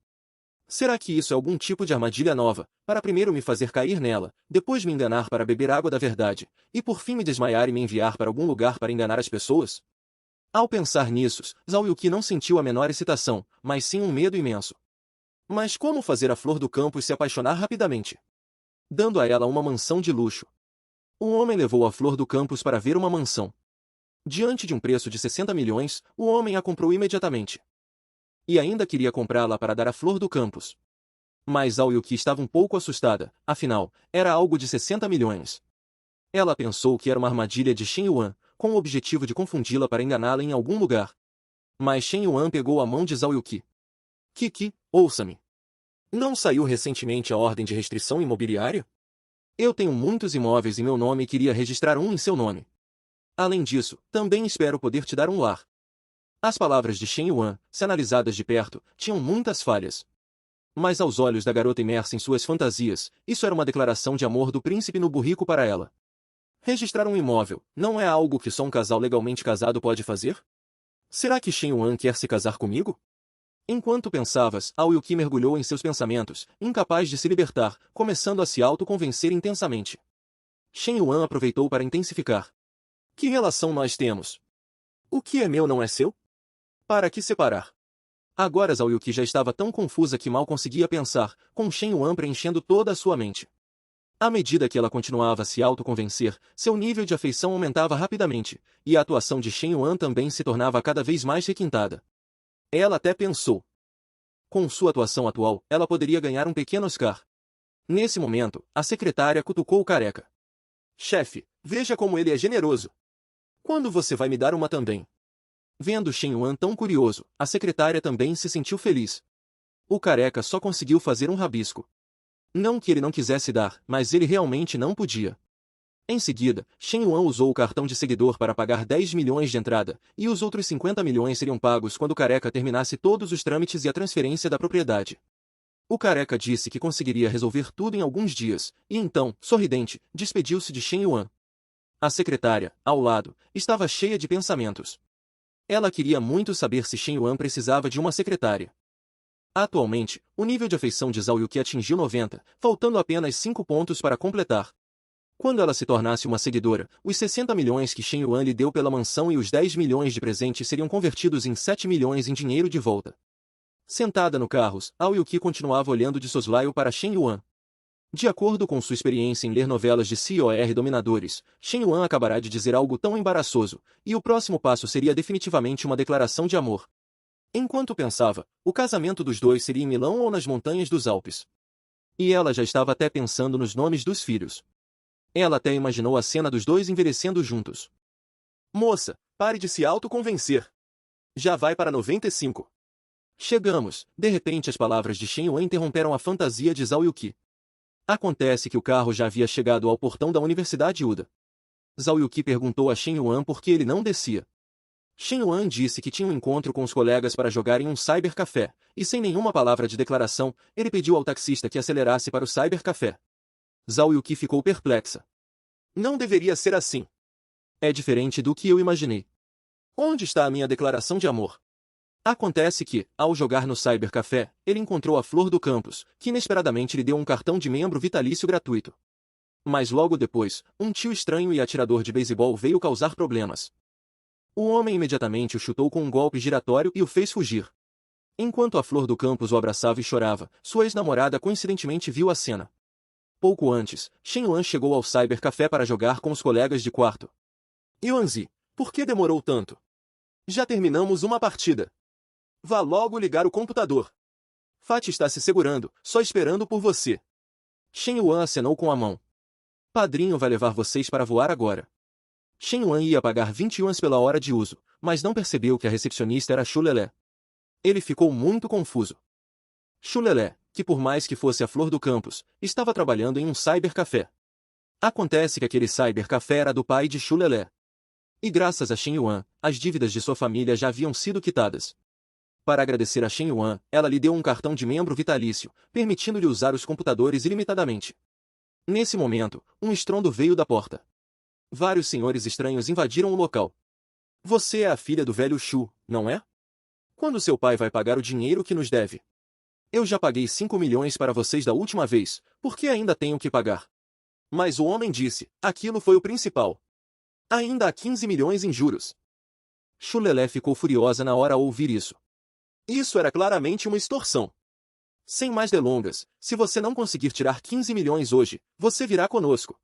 Será que isso é algum tipo de armadilha nova, para primeiro me fazer cair nela, depois me enganar para beber água da verdade, e por fim me desmaiar e me enviar para algum lugar para enganar as pessoas? Ao pensar nisso, Zhao Yuqi não sentiu a menor excitação, mas sim um medo imenso. Mas como fazer a flor do campus se apaixonar rapidamente? Dando a ela uma mansão de luxo. O homem levou a flor do campus para ver uma mansão. Diante de um preço de 60 milhões, o homem a comprou imediatamente. E ainda queria comprá-la para dar à flor do campus. Mas Zhao Yuqi estava um pouco assustada, afinal, era algo de 60 milhões. Ela pensou que era uma armadilha de Shen Yuan, com o objetivo de confundi-la para enganá-la em algum lugar. Mas Shen Yuan pegou a mão de Zhao Yuqi. Kiki, ouça-me. Não saiu recentemente a ordem de restrição imobiliária? Eu tenho muitos imóveis em meu nome e queria registrar um em seu nome. Além disso, também espero poder te dar um lar. As palavras de Shen Yuan, se analisadas de perto, tinham muitas falhas. Mas aos olhos da garota imersa em suas fantasias, isso era uma declaração de amor do príncipe no burrico para ela. Registrar um imóvel, não é algo que só um casal legalmente casado pode fazer? Será que Shen Yuan quer se casar comigo? Enquanto pensavas, Zhao Yuqi mergulhou em seus pensamentos, incapaz de se libertar, começando a se autoconvencer intensamente. Shen Yuan aproveitou para intensificar. Que relação nós temos? O que é meu não é seu? Para que separar? Agora Zhao Yuqi já estava tão confusa que mal conseguia pensar, com Shen Yuan preenchendo toda a sua mente. À medida que ela continuava a se autoconvencer, seu nível de afeição aumentava rapidamente, e a atuação de Shen Yuan também se tornava cada vez mais requintada. Ela até pensou. Com sua atuação atual, ela poderia ganhar um pequeno Oscar. Nesse momento, a secretária cutucou o careca. Chefe, veja como ele é generoso. Quando você vai me dar uma também? Vendo Shen Yuan tão curioso, a secretária também se sentiu feliz. O careca só conseguiu fazer um rabisco. Não que ele não quisesse dar, mas ele realmente não podia. Em seguida, Shen Yuan usou o cartão de seguidor para pagar 10 milhões de entrada, e os outros 50 milhões seriam pagos quando o careca terminasse todos os trâmites e a transferência da propriedade. O careca disse que conseguiria resolver tudo em alguns dias, e então, sorridente, despediu-se de Shen Yuan. A secretária, ao lado, estava cheia de pensamentos. Ela queria muito saber se Shen Yuan precisava de uma secretária. Atualmente, o nível de afeição de Zhao Yuqi atingiu 90, faltando apenas 5 pontos para completar. Quando ela se tornasse uma seguidora, os 60 milhões que Shen Yuan lhe deu pela mansão e os 10 milhões de presente seriam convertidos em 7 milhões em dinheiro de volta. Sentada no carro, Zhao Yuqi continuava olhando de soslaio para Shen Yuan. De acordo com sua experiência em ler novelas de COR dominadores, Shen Yuan acabará de dizer algo tão embaraçoso, e o próximo passo seria definitivamente uma declaração de amor. Enquanto pensava, o casamento dos dois seria em Milão ou nas montanhas dos Alpes. E ela já estava até pensando nos nomes dos filhos. Ela até imaginou a cena dos dois envelhecendo juntos. Moça, pare de se autoconvencer. Já vai para 95. Chegamos. De repente as palavras de Shen Yuan interromperam a fantasia de Zhao Yuqi. Acontece que o carro já havia chegado ao portão da Universidade Uda. Zhao Yuqi perguntou a Shen Yuan por que ele não descia. Shen Yuan disse que tinha um encontro com os colegas para jogar em um cybercafé, e sem nenhuma palavra de declaração, ele pediu ao taxista que acelerasse para o cybercafé. Zhao Yuqi ficou perplexa. Não deveria ser assim. É diferente do que eu imaginei. Onde está a minha declaração de amor? Acontece que, ao jogar no cybercafé, ele encontrou a flor do campus, que inesperadamente lhe deu um cartão de membro vitalício gratuito. Mas logo depois, um tio estranho e atirador de beisebol veio causar problemas. O homem imediatamente o chutou com um golpe giratório e o fez fugir. Enquanto a flor do campus o abraçava e chorava, sua ex-namorada coincidentemente viu a cena. Pouco antes, Shen Yuan chegou ao cybercafé para jogar com os colegas de quarto. Yuanzi, por que demorou tanto? Já terminamos uma partida. Vá logo ligar o computador. Fati está se segurando, só esperando por você. Shen Yuan acenou com a mão. Padrinho vai levar vocês para voar agora. Shen Yuan ia pagar 20 yuans pela hora de uso, mas não percebeu que a recepcionista era Xu Lelé. Ele ficou muito confuso. Xu Lelé, que por mais que fosse a flor do campus, estava trabalhando em um cybercafé. Acontece que aquele cybercafé era do pai de Xu Lelé. E graças a Shen Yuan, as dívidas de sua família já haviam sido quitadas. Para agradecer a Shen Yuan, ela lhe deu um cartão de membro vitalício, permitindo-lhe usar os computadores ilimitadamente. Nesse momento, um estrondo veio da porta. Vários senhores estranhos invadiram o local. Você é a filha do velho Xu, não é? Quando seu pai vai pagar o dinheiro que nos deve? Eu já paguei 5 milhões para vocês da última vez, por que ainda tenho que pagar? Mas o homem disse, aquilo foi o principal. Ainda há 15 milhões em juros. Chulelé ficou furiosa na hora ao ouvir isso. Isso era claramente uma extorsão. Sem mais delongas, se você não conseguir tirar 15 milhões hoje, você virá conosco.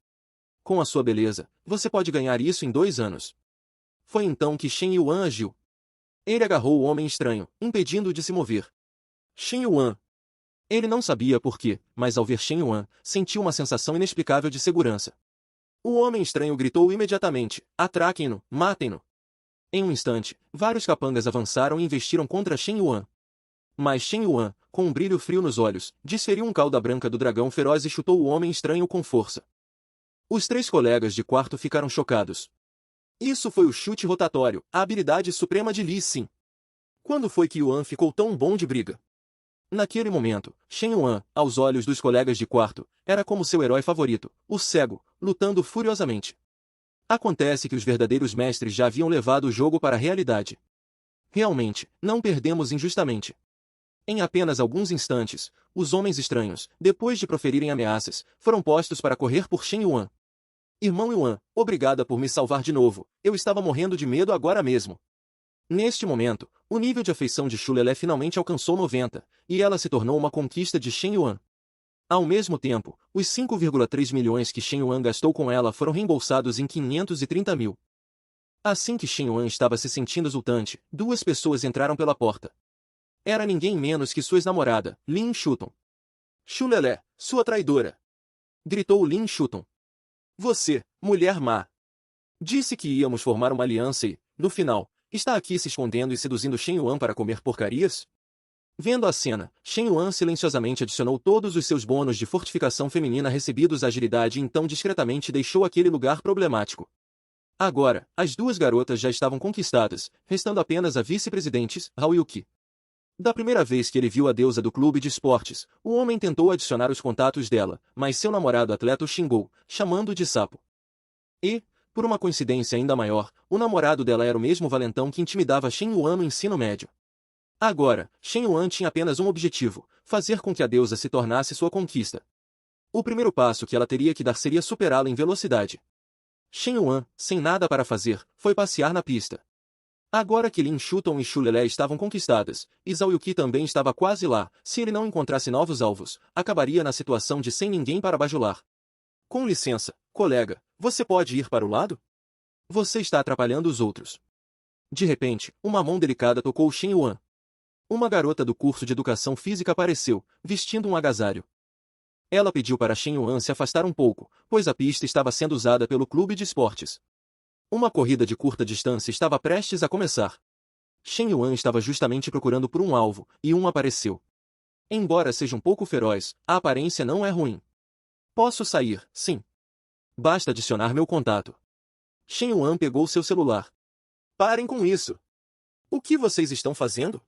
Com a sua beleza, você pode ganhar isso em 2 anos. Foi então que Shen Yuan agiu. Ele agarrou o homem estranho, impedindo-o de se mover. Shen Yuan. Ele não sabia por quê, mas ao ver Shen Yuan, sentiu uma sensação inexplicável de segurança. O homem estranho gritou imediatamente: atraquem-no, matem-no. Em um instante, vários capangas avançaram e investiram contra Shen Yuan. Mas Shen Yuan, com um brilho frio nos olhos, desferiu um cauda branca do dragão feroz e chutou o homem estranho com força. Os 3 colegas de quarto ficaram chocados. Isso foi o chute rotatório, a habilidade suprema de Li Xin. Quando foi que Yuan ficou tão bom de briga? Naquele momento, Shen Yuan, aos olhos dos colegas de quarto, era como seu herói favorito, o cego, lutando furiosamente. Acontece que os verdadeiros mestres já haviam levado o jogo para a realidade. Realmente, não perdemos injustamente. Em apenas alguns instantes, os homens estranhos, depois de proferirem ameaças, foram postos para correr por Shen Yuan. Irmão Yuan, obrigada por me salvar de novo, eu estava morrendo de medo agora mesmo. Neste momento, o nível de afeição de Chulelé finalmente alcançou 90, e ela se tornou uma conquista de Shen Yuan. Ao mesmo tempo, os 5,3 milhões que Shen Yuan gastou com ela foram reembolsados em 530 mil. Assim que Shen Yuan estava se sentindo exultante, 2 pessoas entraram pela porta. Era ninguém menos que sua ex-namorada, Lin Shuton. Chulelé, sua traidora! Gritou Lin Shuton. Você, mulher má! Disse que íamos formar uma aliança e, no final, está aqui se escondendo e seduzindo Shen Yuan para comer porcarias? Vendo a cena, Shen Yuan silenciosamente adicionou todos os seus bônus de fortificação feminina recebidos à agilidade e então discretamente deixou aquele lugar problemático. Agora, as 2 garotas já estavam conquistadas, restando apenas a vice-presidente, Hao Yuki. Da primeira vez que ele viu a deusa do clube de esportes, o homem tentou adicionar os contatos dela, mas seu namorado atleta o xingou, chamando-o de sapo. E, por uma coincidência ainda maior, o namorado dela era o mesmo valentão que intimidava Shen Yuan no ensino médio. Agora, Shen Yuan tinha apenas um objetivo: fazer com que a deusa se tornasse sua conquista. O primeiro passo que ela teria que dar seria superá-la em velocidade. Shen Yuan, sem nada para fazer, foi passear na pista. Agora que Lin Shuton e Chulelé estavam conquistadas, e Zhao Yuqi também estava quase lá, se ele não encontrasse novos alvos, acabaria na situação de sem ninguém para bajular. Com licença, colega, você pode ir para o lado? Você está atrapalhando os outros. De repente, uma mão delicada tocou Shen Yuan. Uma garota do curso de educação física apareceu, vestindo um agasalho. Ela pediu para Shen Yuan se afastar um pouco, pois a pista estava sendo usada pelo clube de esportes. Uma corrida de curta distância estava prestes a começar. Shen Yuan estava justamente procurando por um alvo, e um apareceu. Embora seja um pouco feroz, a aparência não é ruim. Posso sair, sim. Basta adicionar meu contato. Shen Yuan pegou seu celular. Parem com isso! O que vocês estão fazendo?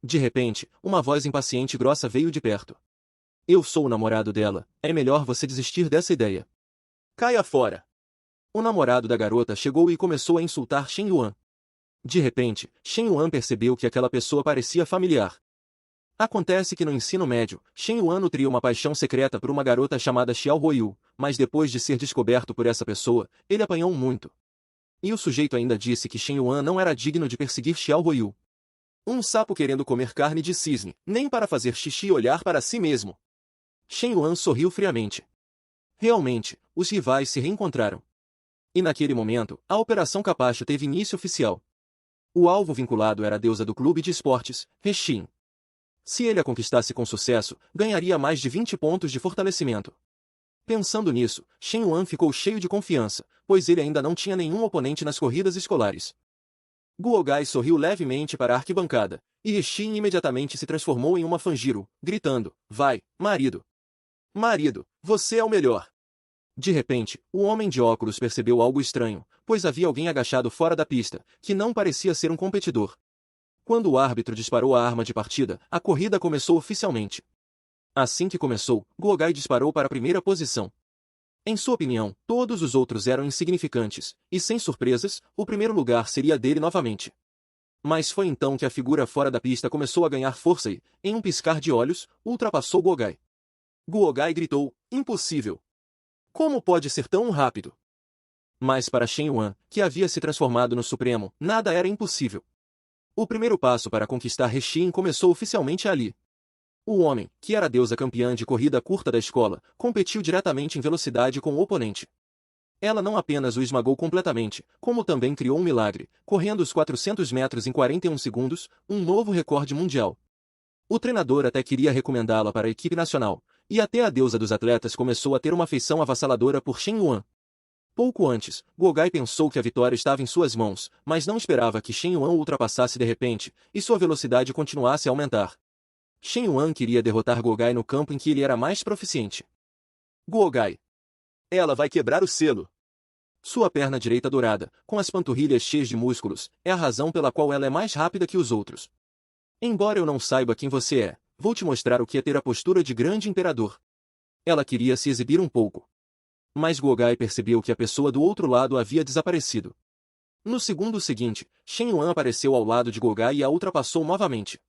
De repente, uma voz impaciente e grossa veio de perto. Eu sou o namorado dela, é melhor você desistir dessa ideia. Caia fora! O namorado da garota chegou e começou a insultar Shen Yuan. De repente, Shen Yuan percebeu que aquela pessoa parecia familiar. Acontece que no ensino médio, Shen Yuan nutria uma paixão secreta por uma garota chamada Xiao Huoyu, mas depois de ser descoberto por essa pessoa, ele apanhou muito. E o sujeito ainda disse que Shen Yuan não era digno de perseguir Xiao Huoyu. Um sapo querendo comer carne de cisne, nem para fazer xixi e olhar para si mesmo. Shen Yuan sorriu friamente. Realmente, os rivais se reencontraram. E naquele momento, a Operação Capacho teve início oficial. O alvo vinculado era a deusa do clube de esportes, Rexin. Se ele a conquistasse com sucesso, ganharia mais de 20 pontos de fortalecimento. Pensando nisso, Shen Yuan ficou cheio de confiança, pois ele ainda não tinha nenhum oponente nas corridas escolares. Guogai sorriu levemente para a arquibancada, e Rexin imediatamente se transformou em uma Fanjiro, gritando: vai, marido! Marido, você é o melhor! De repente, o homem de óculos percebeu algo estranho, pois havia alguém agachado fora da pista, que não parecia ser um competidor. Quando o árbitro disparou a arma de partida, a corrida começou oficialmente. Assim que começou, Guogai disparou para a primeira posição. Em sua opinião, todos os outros eram insignificantes, e sem surpresas, o primeiro lugar seria dele novamente. Mas foi então que a figura fora da pista começou a ganhar força e, em um piscar de olhos, ultrapassou Guogai. Guogai gritou: impossível! Como pode ser tão rápido? Mas para Shen Yuan, que havia se transformado no Supremo, nada era impossível. O primeiro passo para conquistar He Xin começou oficialmente ali. O homem, que era a deusa campeã de corrida curta da escola, competiu diretamente em velocidade com o oponente. Ela não apenas o esmagou completamente, como também criou um milagre, correndo os 400 metros em 41 segundos, um novo recorde mundial. O treinador até queria recomendá-la para a equipe nacional, e até a deusa dos atletas começou a ter uma afeição avassaladora por Shen Yuan. Pouco antes, Guogai pensou que a vitória estava em suas mãos, mas não esperava que Shen Yuan o ultrapassasse de repente, e sua velocidade continuasse a aumentar. Shen Yuan queria derrotar Guogai no campo em que ele era mais proficiente. Guogai. Ela vai quebrar o selo. Sua perna direita dourada, com as panturrilhas cheias de músculos, é a razão pela qual ela é mais rápida que os outros. Embora eu não saiba quem você é, vou te mostrar o que é ter a postura de grande imperador. Ela queria se exibir um pouco. Mas Guogai percebeu que a pessoa do outro lado havia desaparecido. No segundo seguinte, Shen Yuan apareceu ao lado de Guogai e a ultrapassou novamente.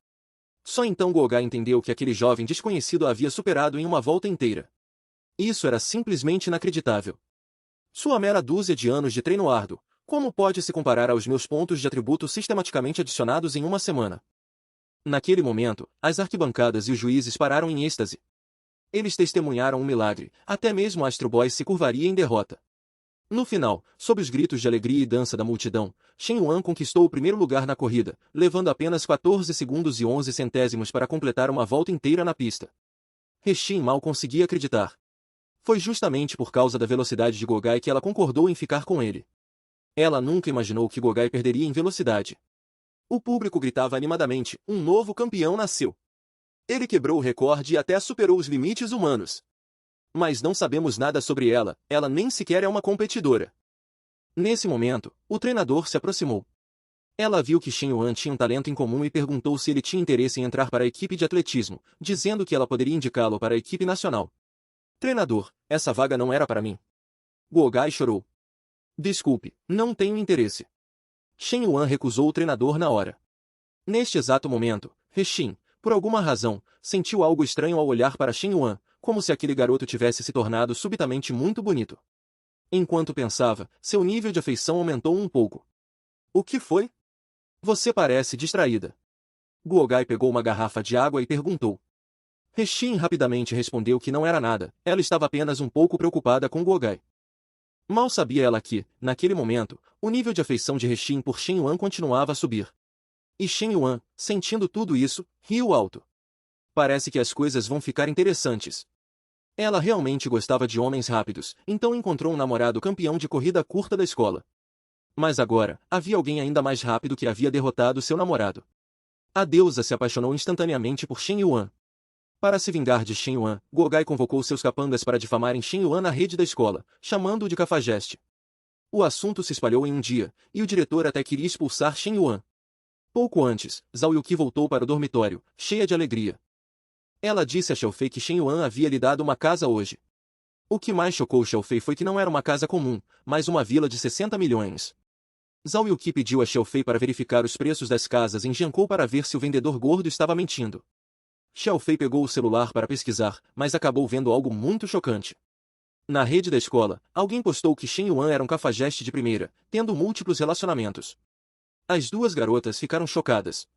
Só então Guogai entendeu que aquele jovem desconhecido a havia superado em uma volta inteira. Isso era simplesmente inacreditável. Sua mera dúzia de anos de treino árduo, como pode se comparar aos meus pontos de atributo sistematicamente adicionados em uma semana? Naquele momento, as arquibancadas e os juízes pararam em êxtase. Eles testemunharam um milagre, até mesmo Astro Boy se curvaria em derrota. No final, sob os gritos de alegria e dança da multidão, Shen Yuan conquistou o primeiro lugar na corrida, levando apenas 14 segundos e 11 centésimos para completar uma volta inteira na pista. He Xin mal conseguia acreditar. Foi justamente por causa da velocidade de Guogai que ela concordou em ficar com ele. Ela nunca imaginou que Guogai perderia em velocidade. O público gritava animadamente, um novo campeão nasceu. Ele quebrou o recorde e até superou os limites humanos. Mas não sabemos nada sobre ela, ela nem sequer é uma competidora. Nesse momento, o treinador se aproximou. Ela viu que Shen Yuan tinha um talento em comum e perguntou se ele tinha interesse em entrar para a equipe de atletismo, dizendo que ela poderia indicá-lo para a equipe nacional. Treinador, essa vaga não era para mim. Guogai chorou. Desculpe, não tenho interesse. Shen Yuan recusou o treinador na hora. Neste exato momento, He Xin, por alguma razão, sentiu algo estranho ao olhar para Shen Yuan, como se aquele garoto tivesse se tornado subitamente muito bonito. Enquanto pensava, seu nível de afeição aumentou um pouco. O que foi? Você parece distraída. Guogai pegou uma garrafa de água e perguntou. He Xin rapidamente respondeu que não era nada, ela estava apenas um pouco preocupada com Guogai. Mal sabia ela que, naquele momento, o nível de afeição de He Xin por Shen Yuan continuava a subir. E Shen Yuan, sentindo tudo isso, riu alto. Parece que as coisas vão ficar interessantes. Ela realmente gostava de homens rápidos, então encontrou um namorado campeão de corrida curta da escola. Mas agora, havia alguém ainda mais rápido que havia derrotado seu namorado. A deusa se apaixonou instantaneamente por Shen Yuan. Para se vingar de Shen Yuan, Guogai convocou seus capangas para difamarem Shen Yuan na rede da escola, chamando-o de cafajeste. O assunto se espalhou em um dia, e o diretor até queria expulsar Shen Yuan. Pouco antes, Zhao Yuqi voltou para o dormitório, cheia de alegria. Ela disse a Xiaofei que Shen Yuan havia lhe dado uma casa hoje. O que mais chocou Xiaofei foi que não era uma casa comum, mas uma vila de 60 milhões. Zhao Yuqi pediu a Xiaofei para verificar os preços das casas em Jiancou para ver se o vendedor gordo estava mentindo. Xiaofei pegou o celular para pesquisar, mas acabou vendo algo muito chocante. Na rede da escola, alguém postou que Shen Yuan era um cafajeste de primeira, tendo múltiplos relacionamentos. As duas garotas ficaram chocadas.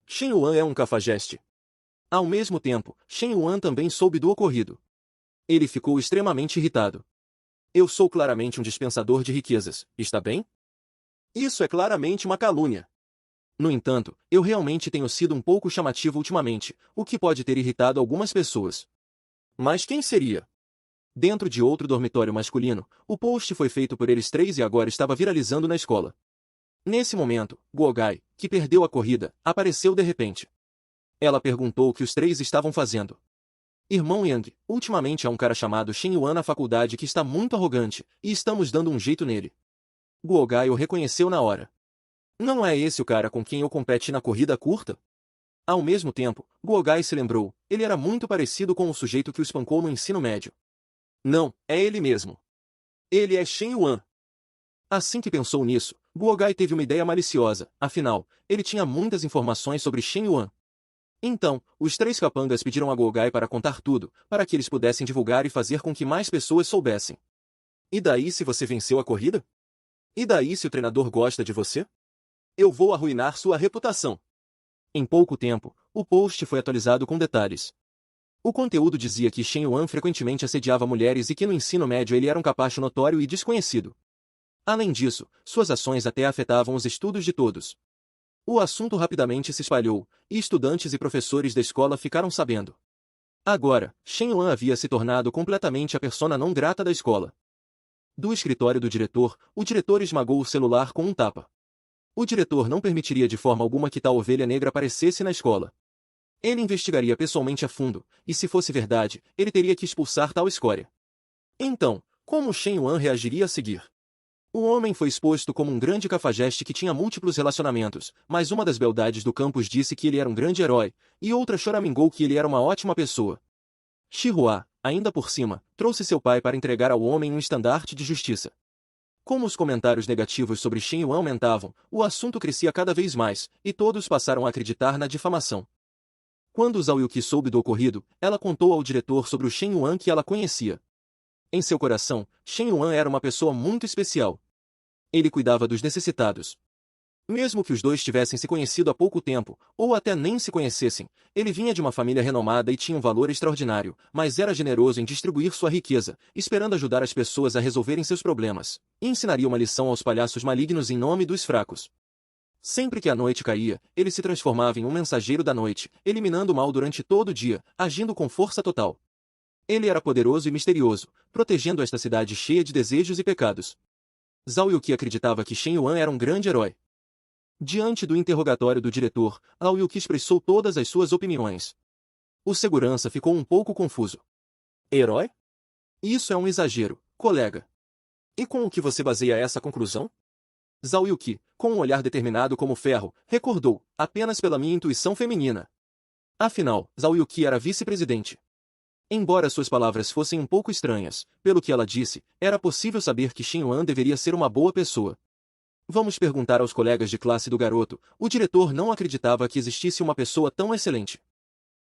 Shen Yuan é um cafajeste. Ao mesmo tempo, Shen Yuan também soube do ocorrido. Ele ficou extremamente irritado. Eu sou claramente um dispensador de riquezas, está bem? Isso é claramente uma calúnia. No entanto, eu realmente tenho sido um pouco chamativo ultimamente, o que pode ter irritado algumas pessoas. Mas quem seria? Dentro de outro dormitório masculino, o post foi feito por eles três e agora estava viralizando na escola. Nesse momento, Guogai, que perdeu a corrida, apareceu de repente. Ela perguntou o que os três estavam fazendo. Irmão Yang, ultimamente há um cara chamado Shen Yuan na faculdade que está muito arrogante, e estamos dando um jeito nele. Guogai o reconheceu na hora. Não é esse o cara com quem eu competi na corrida curta? Ao mesmo tempo, Guogai se lembrou, ele era muito parecido com o sujeito que o espancou no ensino médio. Não, é ele mesmo. Ele é Shen Yuan. Assim que pensou nisso, Guogai teve uma ideia maliciosa, afinal, ele tinha muitas informações sobre Shen Yuan. Então, os três capangas pediram a Guogai para contar tudo, para que eles pudessem divulgar e fazer com que mais pessoas soubessem. E daí se você venceu a corrida? E daí se o treinador gosta de você? Eu vou arruinar sua reputação. Em pouco tempo, o post foi atualizado com detalhes. O conteúdo dizia que Shen Yuan frequentemente assediava mulheres e que no ensino médio ele era um capacho notório e desconhecido. Além disso, suas ações até afetavam os estudos de todos. O assunto rapidamente se espalhou, e estudantes e professores da escola ficaram sabendo. Agora, Shen Yuan havia se tornado completamente a persona não grata da escola. Do escritório do diretor, o diretor esmagou o celular com um tapa. O diretor não permitiria de forma alguma que tal ovelha negra aparecesse na escola. Ele investigaria pessoalmente a fundo, e se fosse verdade, ele teria que expulsar tal escória. Então, como Shen Yuan reagiria a seguir? O homem foi exposto como um grande cafajeste que tinha múltiplos relacionamentos, mas uma das beldades do campus disse que ele era um grande herói, e outra choramingou que ele era uma ótima pessoa. Xihua, ainda por cima, trouxe seu pai para entregar ao homem um estandarte de justiça. Como os comentários negativos sobre Shen Yuan aumentavam, o assunto crescia cada vez mais, e todos passaram a acreditar na difamação. Quando Zhao Yuqi soube do ocorrido, ela contou ao diretor sobre o Shen Yuan que ela conhecia. Em seu coração, Shen Yuan era uma pessoa muito especial. Ele cuidava dos necessitados. Mesmo que os dois tivessem se conhecido há pouco tempo, ou até nem se conhecessem, ele vinha de uma família renomada e tinha um valor extraordinário, mas era generoso em distribuir sua riqueza, esperando ajudar as pessoas a resolverem seus problemas, e ensinaria uma lição aos palhaços malignos em nome dos fracos. Sempre que a noite caía, ele se transformava em um mensageiro da noite, eliminando o mal durante todo o dia, agindo com força total. Ele era poderoso e misterioso, protegendo esta cidade cheia de desejos e pecados. Zhao Yuqi acreditava que Shen Yuan era um grande herói. Diante do interrogatório do diretor, Zhao Yuqi expressou todas as suas opiniões. O segurança ficou um pouco confuso. Herói? Isso é um exagero, colega. E com o que você baseia essa conclusão? Zhao Yuqi, com um olhar determinado como ferro, recordou, apenas pela minha intuição feminina. Afinal, Zhao Yuqi era vice-presidente. Embora suas palavras fossem um pouco estranhas, pelo que ela disse, era possível saber que Shen Yuan deveria ser uma boa pessoa. Vamos perguntar aos colegas de classe do garoto, o diretor não acreditava que existisse uma pessoa tão excelente.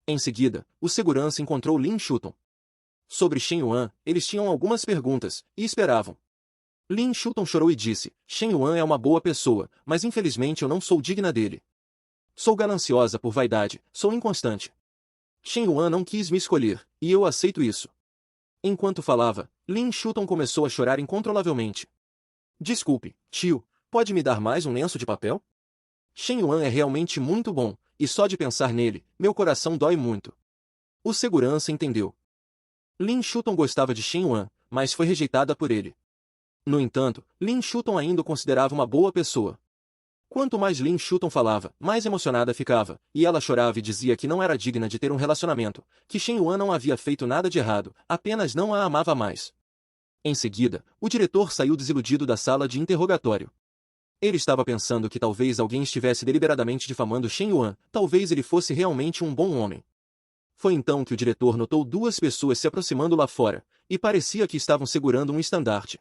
Em seguida, o segurança encontrou Lin Shuton. Sobre Shen Yuan, eles tinham algumas perguntas, e esperavam. Lin Shuton chorou e disse, Shen Yuan é uma boa pessoa, mas infelizmente eu não sou digna dele. Sou gananciosa por vaidade, sou inconstante. Shen Yuan não quis me escolher, e eu aceito isso. Enquanto falava, Lin Shuton começou a chorar incontrolavelmente. Desculpe, tio, pode me dar mais um lenço de papel? Shen Yuan é realmente muito bom, e só de pensar nele, meu coração dói muito. O segurança entendeu. Lin Shuton gostava de Shen Yuan, mas foi rejeitada por ele. No entanto, Lin Shuton ainda o considerava uma boa pessoa. Quanto mais Lin Shuton falava, mais emocionada ficava, e ela chorava e dizia que não era digna de ter um relacionamento, que Shen Yuan não havia feito nada de errado, apenas não a amava mais. Em seguida, o diretor saiu desiludido da sala de interrogatório. Ele estava pensando que talvez alguém estivesse deliberadamente difamando Shen Yuan, talvez ele fosse realmente um bom homem. Foi então que o diretor notou duas pessoas se aproximando lá fora, e parecia que estavam segurando um estandarte.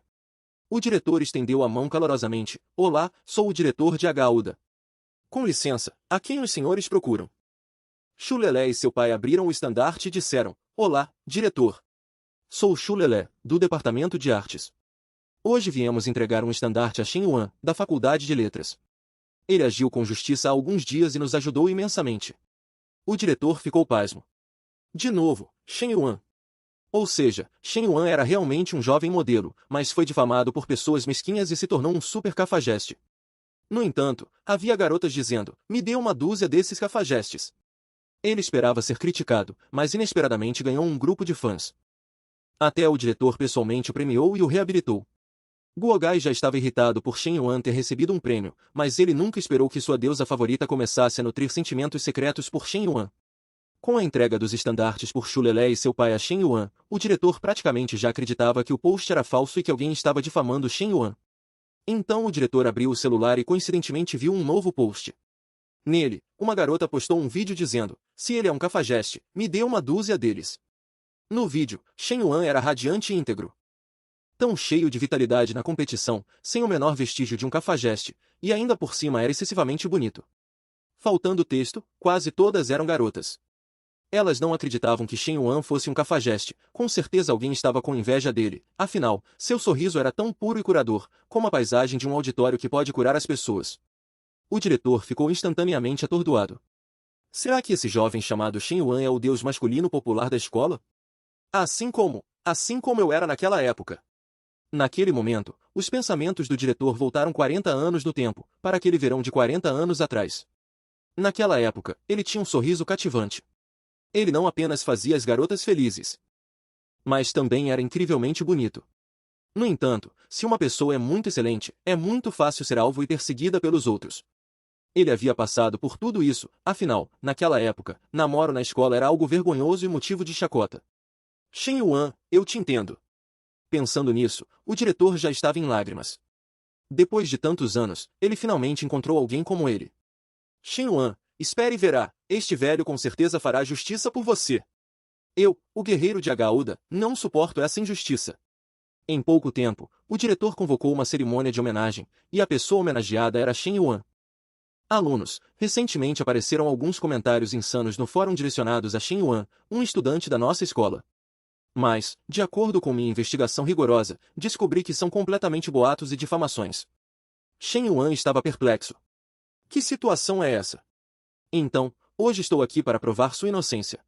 O diretor estendeu a mão calorosamente. Olá, sou o diretor de Agauda. Com licença, a quem os senhores procuram? Xulelé e seu pai abriram o estandarte e disseram, olá, diretor. Sou Xulelé, do Departamento de Artes. Hoje viemos entregar um estandarte a Shen Yuan, da Faculdade de Letras. Ele agiu com justiça há alguns dias e nos ajudou imensamente. O diretor ficou pasmo. De novo, Shen Yuan. Ou seja, Shen Yuan era realmente um jovem modelo, mas foi difamado por pessoas mesquinhas e se tornou um super cafajeste. No entanto, havia garotas dizendo, me dê uma dúzia desses cafajestes. Ele esperava ser criticado, mas inesperadamente ganhou um grupo de fãs. Até o diretor pessoalmente o premiou e o reabilitou. Guogai já estava irritado por Shen Yuan ter recebido um prêmio, mas ele nunca esperou que sua deusa favorita começasse a nutrir sentimentos secretos por Shen Yuan. Com a entrega dos estandartes por Xulelé e seu pai a Shen Yuan, o diretor praticamente já acreditava que o post era falso e que alguém estava difamando Shen Yuan. Então o diretor abriu o celular e coincidentemente viu um novo post. Nele, uma garota postou um vídeo dizendo, se ele é um cafajeste, me dê uma dúzia deles. No vídeo, Shen Yuan era radiante e íntegro. Tão cheio de vitalidade na competição, sem o menor vestígio de um cafajeste, e ainda por cima era excessivamente bonito. Faltando texto, quase todas eram garotas. Elas não acreditavam que Shen Yuan fosse um cafajeste, com certeza alguém estava com inveja dele, afinal, seu sorriso era tão puro e curador, como a paisagem de um auditório que pode curar as pessoas. O diretor ficou instantaneamente atordoado. Será que esse jovem chamado Shen Yuan é o deus masculino popular da escola? Assim como eu era naquela época. Naquele momento, os pensamentos do diretor voltaram 40 anos no tempo, para aquele verão de 40 anos atrás. Naquela época, ele tinha um sorriso cativante. Ele não apenas fazia as garotas felizes, mas também era incrivelmente bonito. No entanto, se uma pessoa é muito excelente, é muito fácil ser alvo e perseguida pelos outros. Ele havia passado por tudo isso, afinal, naquela época, namoro na escola era algo vergonhoso e motivo de chacota. Shen Yuan, eu te entendo. Pensando nisso, o diretor já estava em lágrimas. Depois de tantos anos, ele finalmente encontrou alguém como ele. Shen Yuan, espere e verá, este velho com certeza fará justiça por você. Eu, o guerreiro de Agauda, não suporto essa injustiça. Em pouco tempo, o diretor convocou uma cerimônia de homenagem, e a pessoa homenageada era Shen Yuan. Alunos, recentemente apareceram alguns comentários insanos no fórum direcionados a Shen Yuan, um estudante da nossa escola. Mas, de acordo com minha investigação rigorosa, descobri que são completamente boatos e difamações. Shen Yuan estava perplexo. Que situação é essa? Então, hoje estou aqui para provar sua inocência.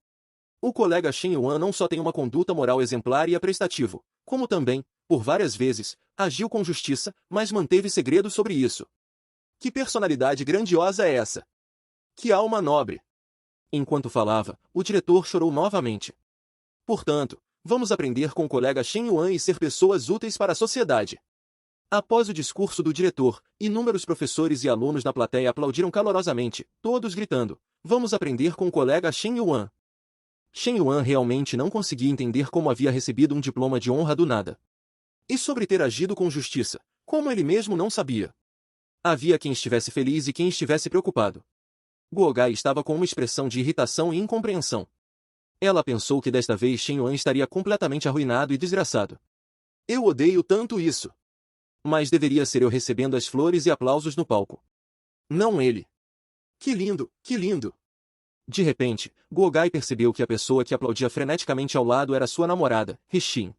O colega Shen Yuan não só tem uma conduta moral exemplar e é prestativo, como também, por várias vezes, agiu com justiça, mas manteve segredo sobre isso. Que personalidade grandiosa é essa? Que alma nobre! Enquanto falava, o diretor chorou novamente. Portanto, vamos aprender com o colega Shen Yuan e ser pessoas úteis para a sociedade. Após o discurso do diretor, inúmeros professores e alunos na plateia aplaudiram calorosamente, todos gritando, vamos aprender com o colega Shen Yuan. Shen Yuan realmente não conseguia entender como havia recebido um diploma de honra do nada. E sobre ter agido com justiça, como ele mesmo não sabia. Havia quem estivesse feliz e quem estivesse preocupado. Guogai estava com uma expressão de irritação e incompreensão. Ela pensou que desta vez Shen Yuan estaria completamente arruinado e desgraçado. Eu odeio tanto isso. Mas deveria ser eu recebendo as flores e aplausos no palco. Não ele. Que lindo, que lindo. De repente, Guogai percebeu que a pessoa que aplaudia freneticamente ao lado era sua namorada, Rixin.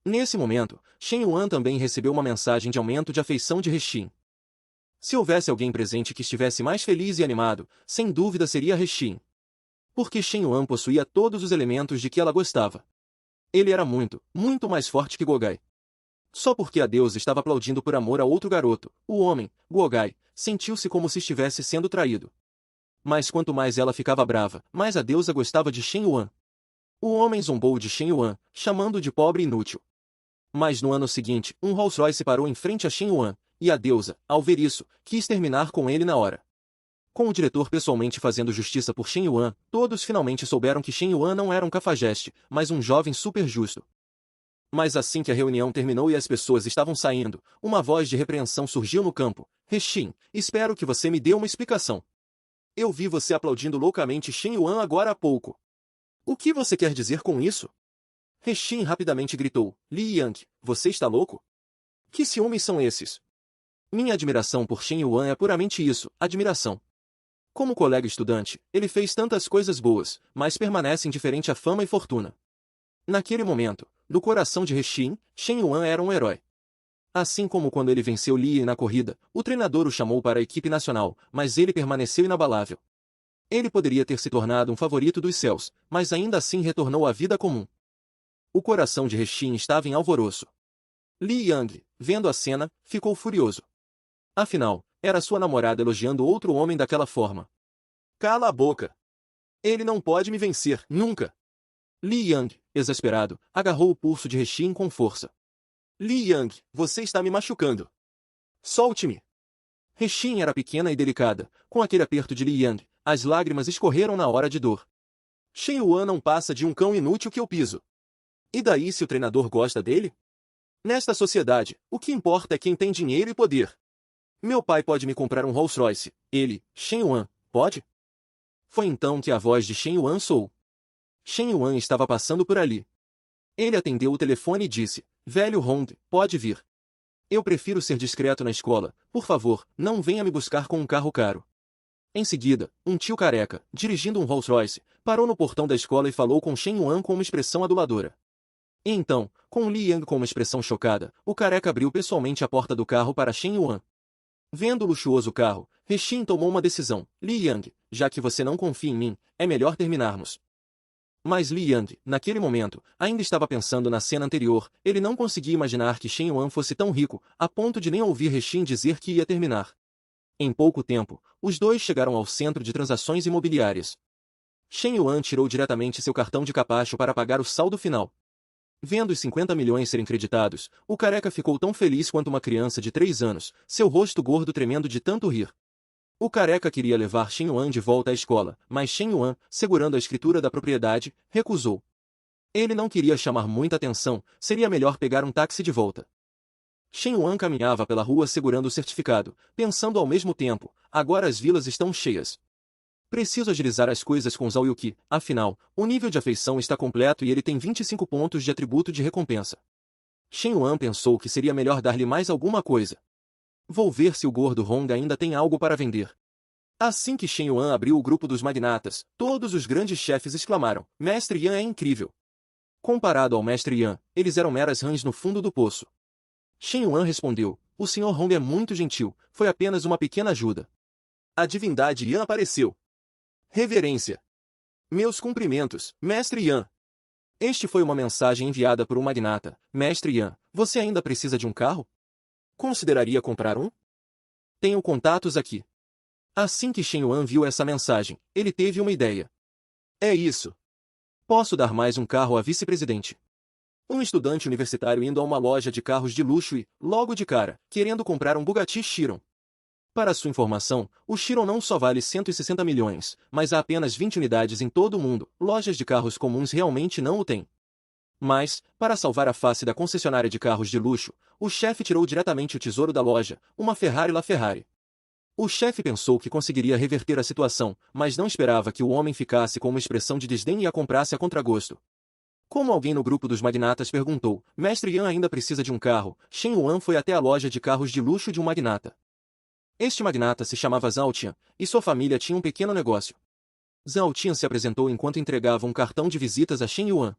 Nesse momento, Shen Yuan também recebeu uma mensagem de aumento de afeição de Rixin. Se houvesse alguém presente que estivesse mais feliz e animado, sem dúvida seria Rixin. Porque Shen Yuan possuía todos os elementos de que ela gostava. Ele era muito, muito mais forte que Guogai. Só porque a deusa estava aplaudindo por amor a outro garoto, o homem, Guogai, sentiu-se como se estivesse sendo traído. Mas quanto mais ela ficava brava, mais a deusa gostava de Shen Yuan. O homem zombou de Shen Yuan, chamando-o de pobre e inútil. Mas no ano seguinte, um Rolls-Royce parou em frente a Shen Yuan, e a deusa, ao ver isso, quis terminar com ele na hora. Com o diretor pessoalmente fazendo justiça por Shen Yuan, todos finalmente souberam que Shen Yuan não era um cafajeste, mas um jovem super justo. Mas assim que a reunião terminou e as pessoas estavam saindo, uma voz de repreensão surgiu no campo. Rixin, espero que você me dê uma explicação. Eu vi você aplaudindo loucamente Shen Yuan agora há pouco. O que você quer dizer com isso? Rixin rapidamente gritou, Li Yang, você está louco? Que ciúmes são esses? Minha admiração por Shen Yuan é puramente isso, admiração. Como colega estudante, ele fez tantas coisas boas, mas permanece indiferente à fama e fortuna. Naquele momento, no coração de Rixin, Shen Yuan era um herói. Assim como quando ele venceu Li Yi na corrida, o treinador o chamou para a equipe nacional, mas ele permaneceu inabalável. Ele poderia ter se tornado um favorito dos céus, mas ainda assim retornou à vida comum. O coração de Rixin estava em alvoroço. Li Yang, vendo a cena, ficou furioso. Afinal, era sua namorada elogiando outro homem daquela forma. Cala a boca! Ele não pode me vencer, nunca! Li Yang, exasperado, agarrou o pulso de Rixin com força. Li Yang, você está me machucando. Solte-me! Rixin era pequena e delicada, com aquele aperto de Li Yang, as lágrimas escorreram na hora de dor. Shen Yuan não passa de um cão inútil que eu piso. E daí se o treinador gosta dele? Nesta sociedade, o que importa é quem tem dinheiro e poder. Meu pai pode me comprar um Rolls-Royce, ele, Shen Yuan, pode? Foi então que a voz de Shen Yuan soou. Shen Yuan estava passando por ali. Ele atendeu o telefone e disse, velho Hong, pode vir. Eu prefiro ser discreto na escola, por favor, não venha me buscar com um carro caro. Em seguida, um tio careca, dirigindo um Rolls-Royce, Parou no portão da escola e falou com Shen Yuan com uma expressão aduladora. E então, com Li Yang com uma expressão chocada, o careca abriu pessoalmente a porta do carro para Shen Yuan. Vendo o luxuoso carro, Rexin tomou uma decisão. Li Yang, já que você não confia em mim, é melhor terminarmos. Mas Li Yang, naquele momento, ainda estava pensando na cena anterior. Ele não conseguia imaginar que Shen Yuan fosse tão rico, a ponto de nem ouvir Rexin dizer que ia terminar. Em pouco tempo, os dois chegaram ao centro de transações imobiliárias. Shen Yuan tirou diretamente seu cartão de capacho para pagar o saldo final. Vendo os 50 milhões serem creditados, o careca ficou tão feliz quanto uma criança de 3 anos, seu rosto gordo tremendo de tanto rir. O careca queria levar Shen Yuan de volta à escola, mas Shen Yuan, segurando a escritura da propriedade, recusou. Ele não queria chamar muita atenção, seria melhor pegar um táxi de volta. Shen Yuan caminhava pela rua segurando o certificado, pensando ao mesmo tempo, agora as vilas estão cheias. Preciso agilizar as coisas com Zhao Yuqi, afinal, o nível de afeição está completo e ele tem 25 pontos de atributo de recompensa. Shen Yuan pensou que seria melhor dar-lhe mais alguma coisa. Vou ver se o gordo Hong ainda tem algo para vender. Assim que Shen Yuan abriu o grupo dos magnatas, todos os grandes chefes exclamaram, Mestre Yan é incrível. Comparado ao Mestre Yan, eles eram meras rãs no fundo do poço. Shen Yuan respondeu, o Sr. Hong é muito gentil, foi apenas uma pequena ajuda. A divindade Yan apareceu. Reverência. Meus cumprimentos, Mestre Yan. Este foi uma mensagem enviada por um magnata. Mestre Yan, você ainda precisa de um carro? Consideraria comprar um? Tenho contatos aqui. Assim que Shen Yuan viu essa mensagem, ele teve uma ideia. É isso. Posso dar mais um carro à vice-presidente. Um estudante universitário indo a uma loja de carros de luxo e, logo de cara, querendo comprar um Bugatti Chiron. Para sua informação, o Chiron não só vale 160 milhões, mas há apenas 20 unidades em todo o mundo. Lojas de carros comuns realmente não o têm. Mas, para salvar a face da concessionária de carros de luxo, o chefe tirou diretamente o tesouro da loja, uma Ferrari LaFerrari. O chefe pensou que conseguiria reverter a situação, mas não esperava que o homem ficasse com uma expressão de desdém e a comprasse a contragosto. Como alguém no grupo dos magnatas perguntou, Mestre Yan ainda precisa de um carro, Shen Yuan foi até a loja de carros de luxo de um magnata. Este magnata se chamava Zhao Tian, e sua família tinha um pequeno negócio. Zhao Tian se apresentou enquanto entregava um cartão de visitas a Shen Yuan.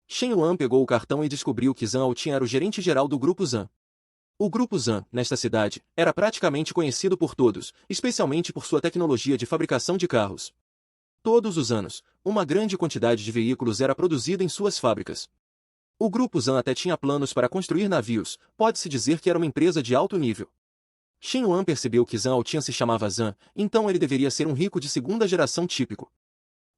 Shen Yuan pegou o cartão e descobriu que Zhao Tian era o gerente-geral do Grupo Zhan. O Grupo Zhan, nesta cidade, era praticamente conhecido por todos, especialmente por sua tecnologia de fabricação de carros. Todos os anos, uma grande quantidade de veículos era produzida em suas fábricas. O Grupo Zhan até tinha planos para construir navios, pode-se dizer que era uma empresa de alto nível. Shen Yuan percebeu que Zhao Tian se chamava Zhan, então ele deveria ser um rico de segunda geração típico.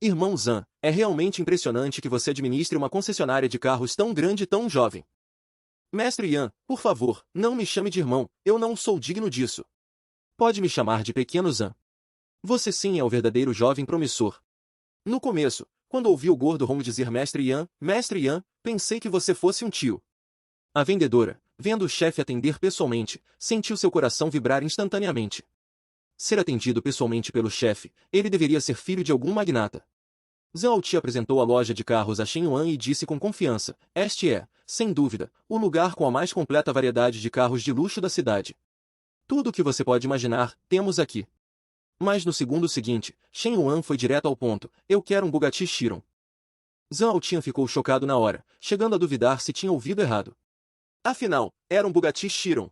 Irmão Zhan, é realmente impressionante que você administre uma concessionária de carros tão grande e tão jovem. Mestre Yan, por favor, não me chame de irmão, eu não sou digno disso. Pode me chamar de pequeno Zhan. Você sim é o verdadeiro jovem promissor. No começo, quando ouvi o gordo Hong dizer Mestre Yan, pensei que você fosse um tio. A vendedora, vendo o chefe atender pessoalmente, sentiu seu coração vibrar instantaneamente. Ser atendido pessoalmente pelo chefe, ele deveria ser filho de algum magnata. Zhao Ti apresentou a loja de carros a Shen Yuan e disse com confiança, este é, sem dúvida, o lugar com a mais completa variedade de carros de luxo da cidade. Tudo o que você pode imaginar, temos aqui. Mas no segundo seguinte, Shen Yuan foi direto ao ponto, eu quero um Bugatti Chiron. Zhao Ti ficou chocado na hora, chegando a duvidar se tinha ouvido errado. Afinal, era um Bugatti Chiron.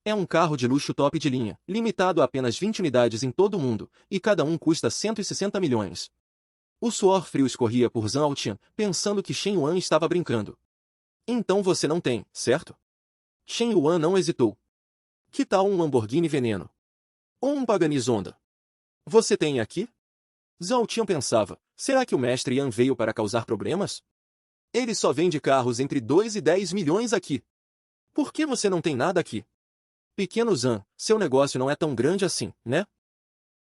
É um carro de luxo top de linha, limitado a apenas 20 unidades em todo o mundo, e cada um custa 160 milhões. O suor frio escorria por Zhao Tian, pensando que Shen Yuan estava brincando. Então você não tem, certo? Shen Yuan não hesitou. Que tal um Lamborghini Veneno? Ou um Pagani Zonda? Você tem aqui? Zhao Tian pensava, será que o mestre Yan veio para causar problemas? Ele só vende carros entre 2 e 10 milhões aqui. Por que você não tem nada aqui? Pequeno Zhan, seu negócio não é tão grande assim, né?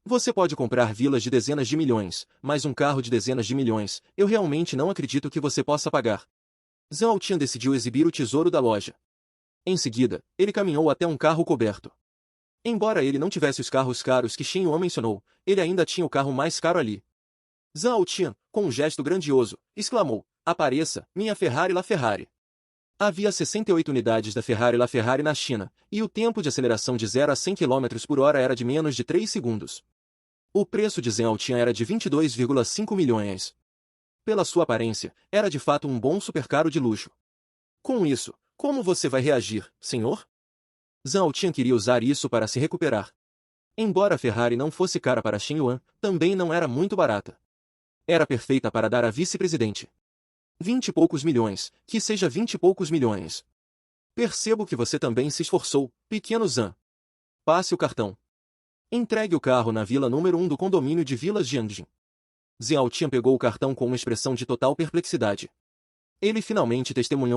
Você pode comprar vilas de dezenas de milhões, mas um carro de dezenas de milhões, eu realmente não acredito que você possa pagar. Zhao Tian decidiu exibir o tesouro da loja. Em seguida, ele caminhou até um carro coberto. Embora ele não tivesse os carros caros que Shen Yuan mencionou, ele ainda tinha o carro mais caro ali. Zhao Tian, com um gesto grandioso, exclamou, apareça, minha Ferrari LaFerrari. Havia 68 unidades da Ferrari LaFerrari na China, e o tempo de aceleração de 0 a 100 km por hora era de menos de 3 segundos. O preço de Zhang Altinha era de 22,5 milhões. Pela sua aparência, era de fato um bom supercarro de luxo. Com isso, como você vai reagir, senhor? Zhang Altinha queria usar isso para se recuperar. Embora a Ferrari não fosse cara para Shen Yuan, também não era muito barata. Era perfeita para dar a vice-presidente. 20 e poucos milhões, que seja 20 e poucos milhões. Percebo que você também se esforçou, pequeno Zhang. Passe o cartão. Entregue o carro na vila número 1 do condomínio de Vilas Jiangjin. Zhang Altinha pegou o cartão com uma expressão de total perplexidade. Ele finalmente testemunhou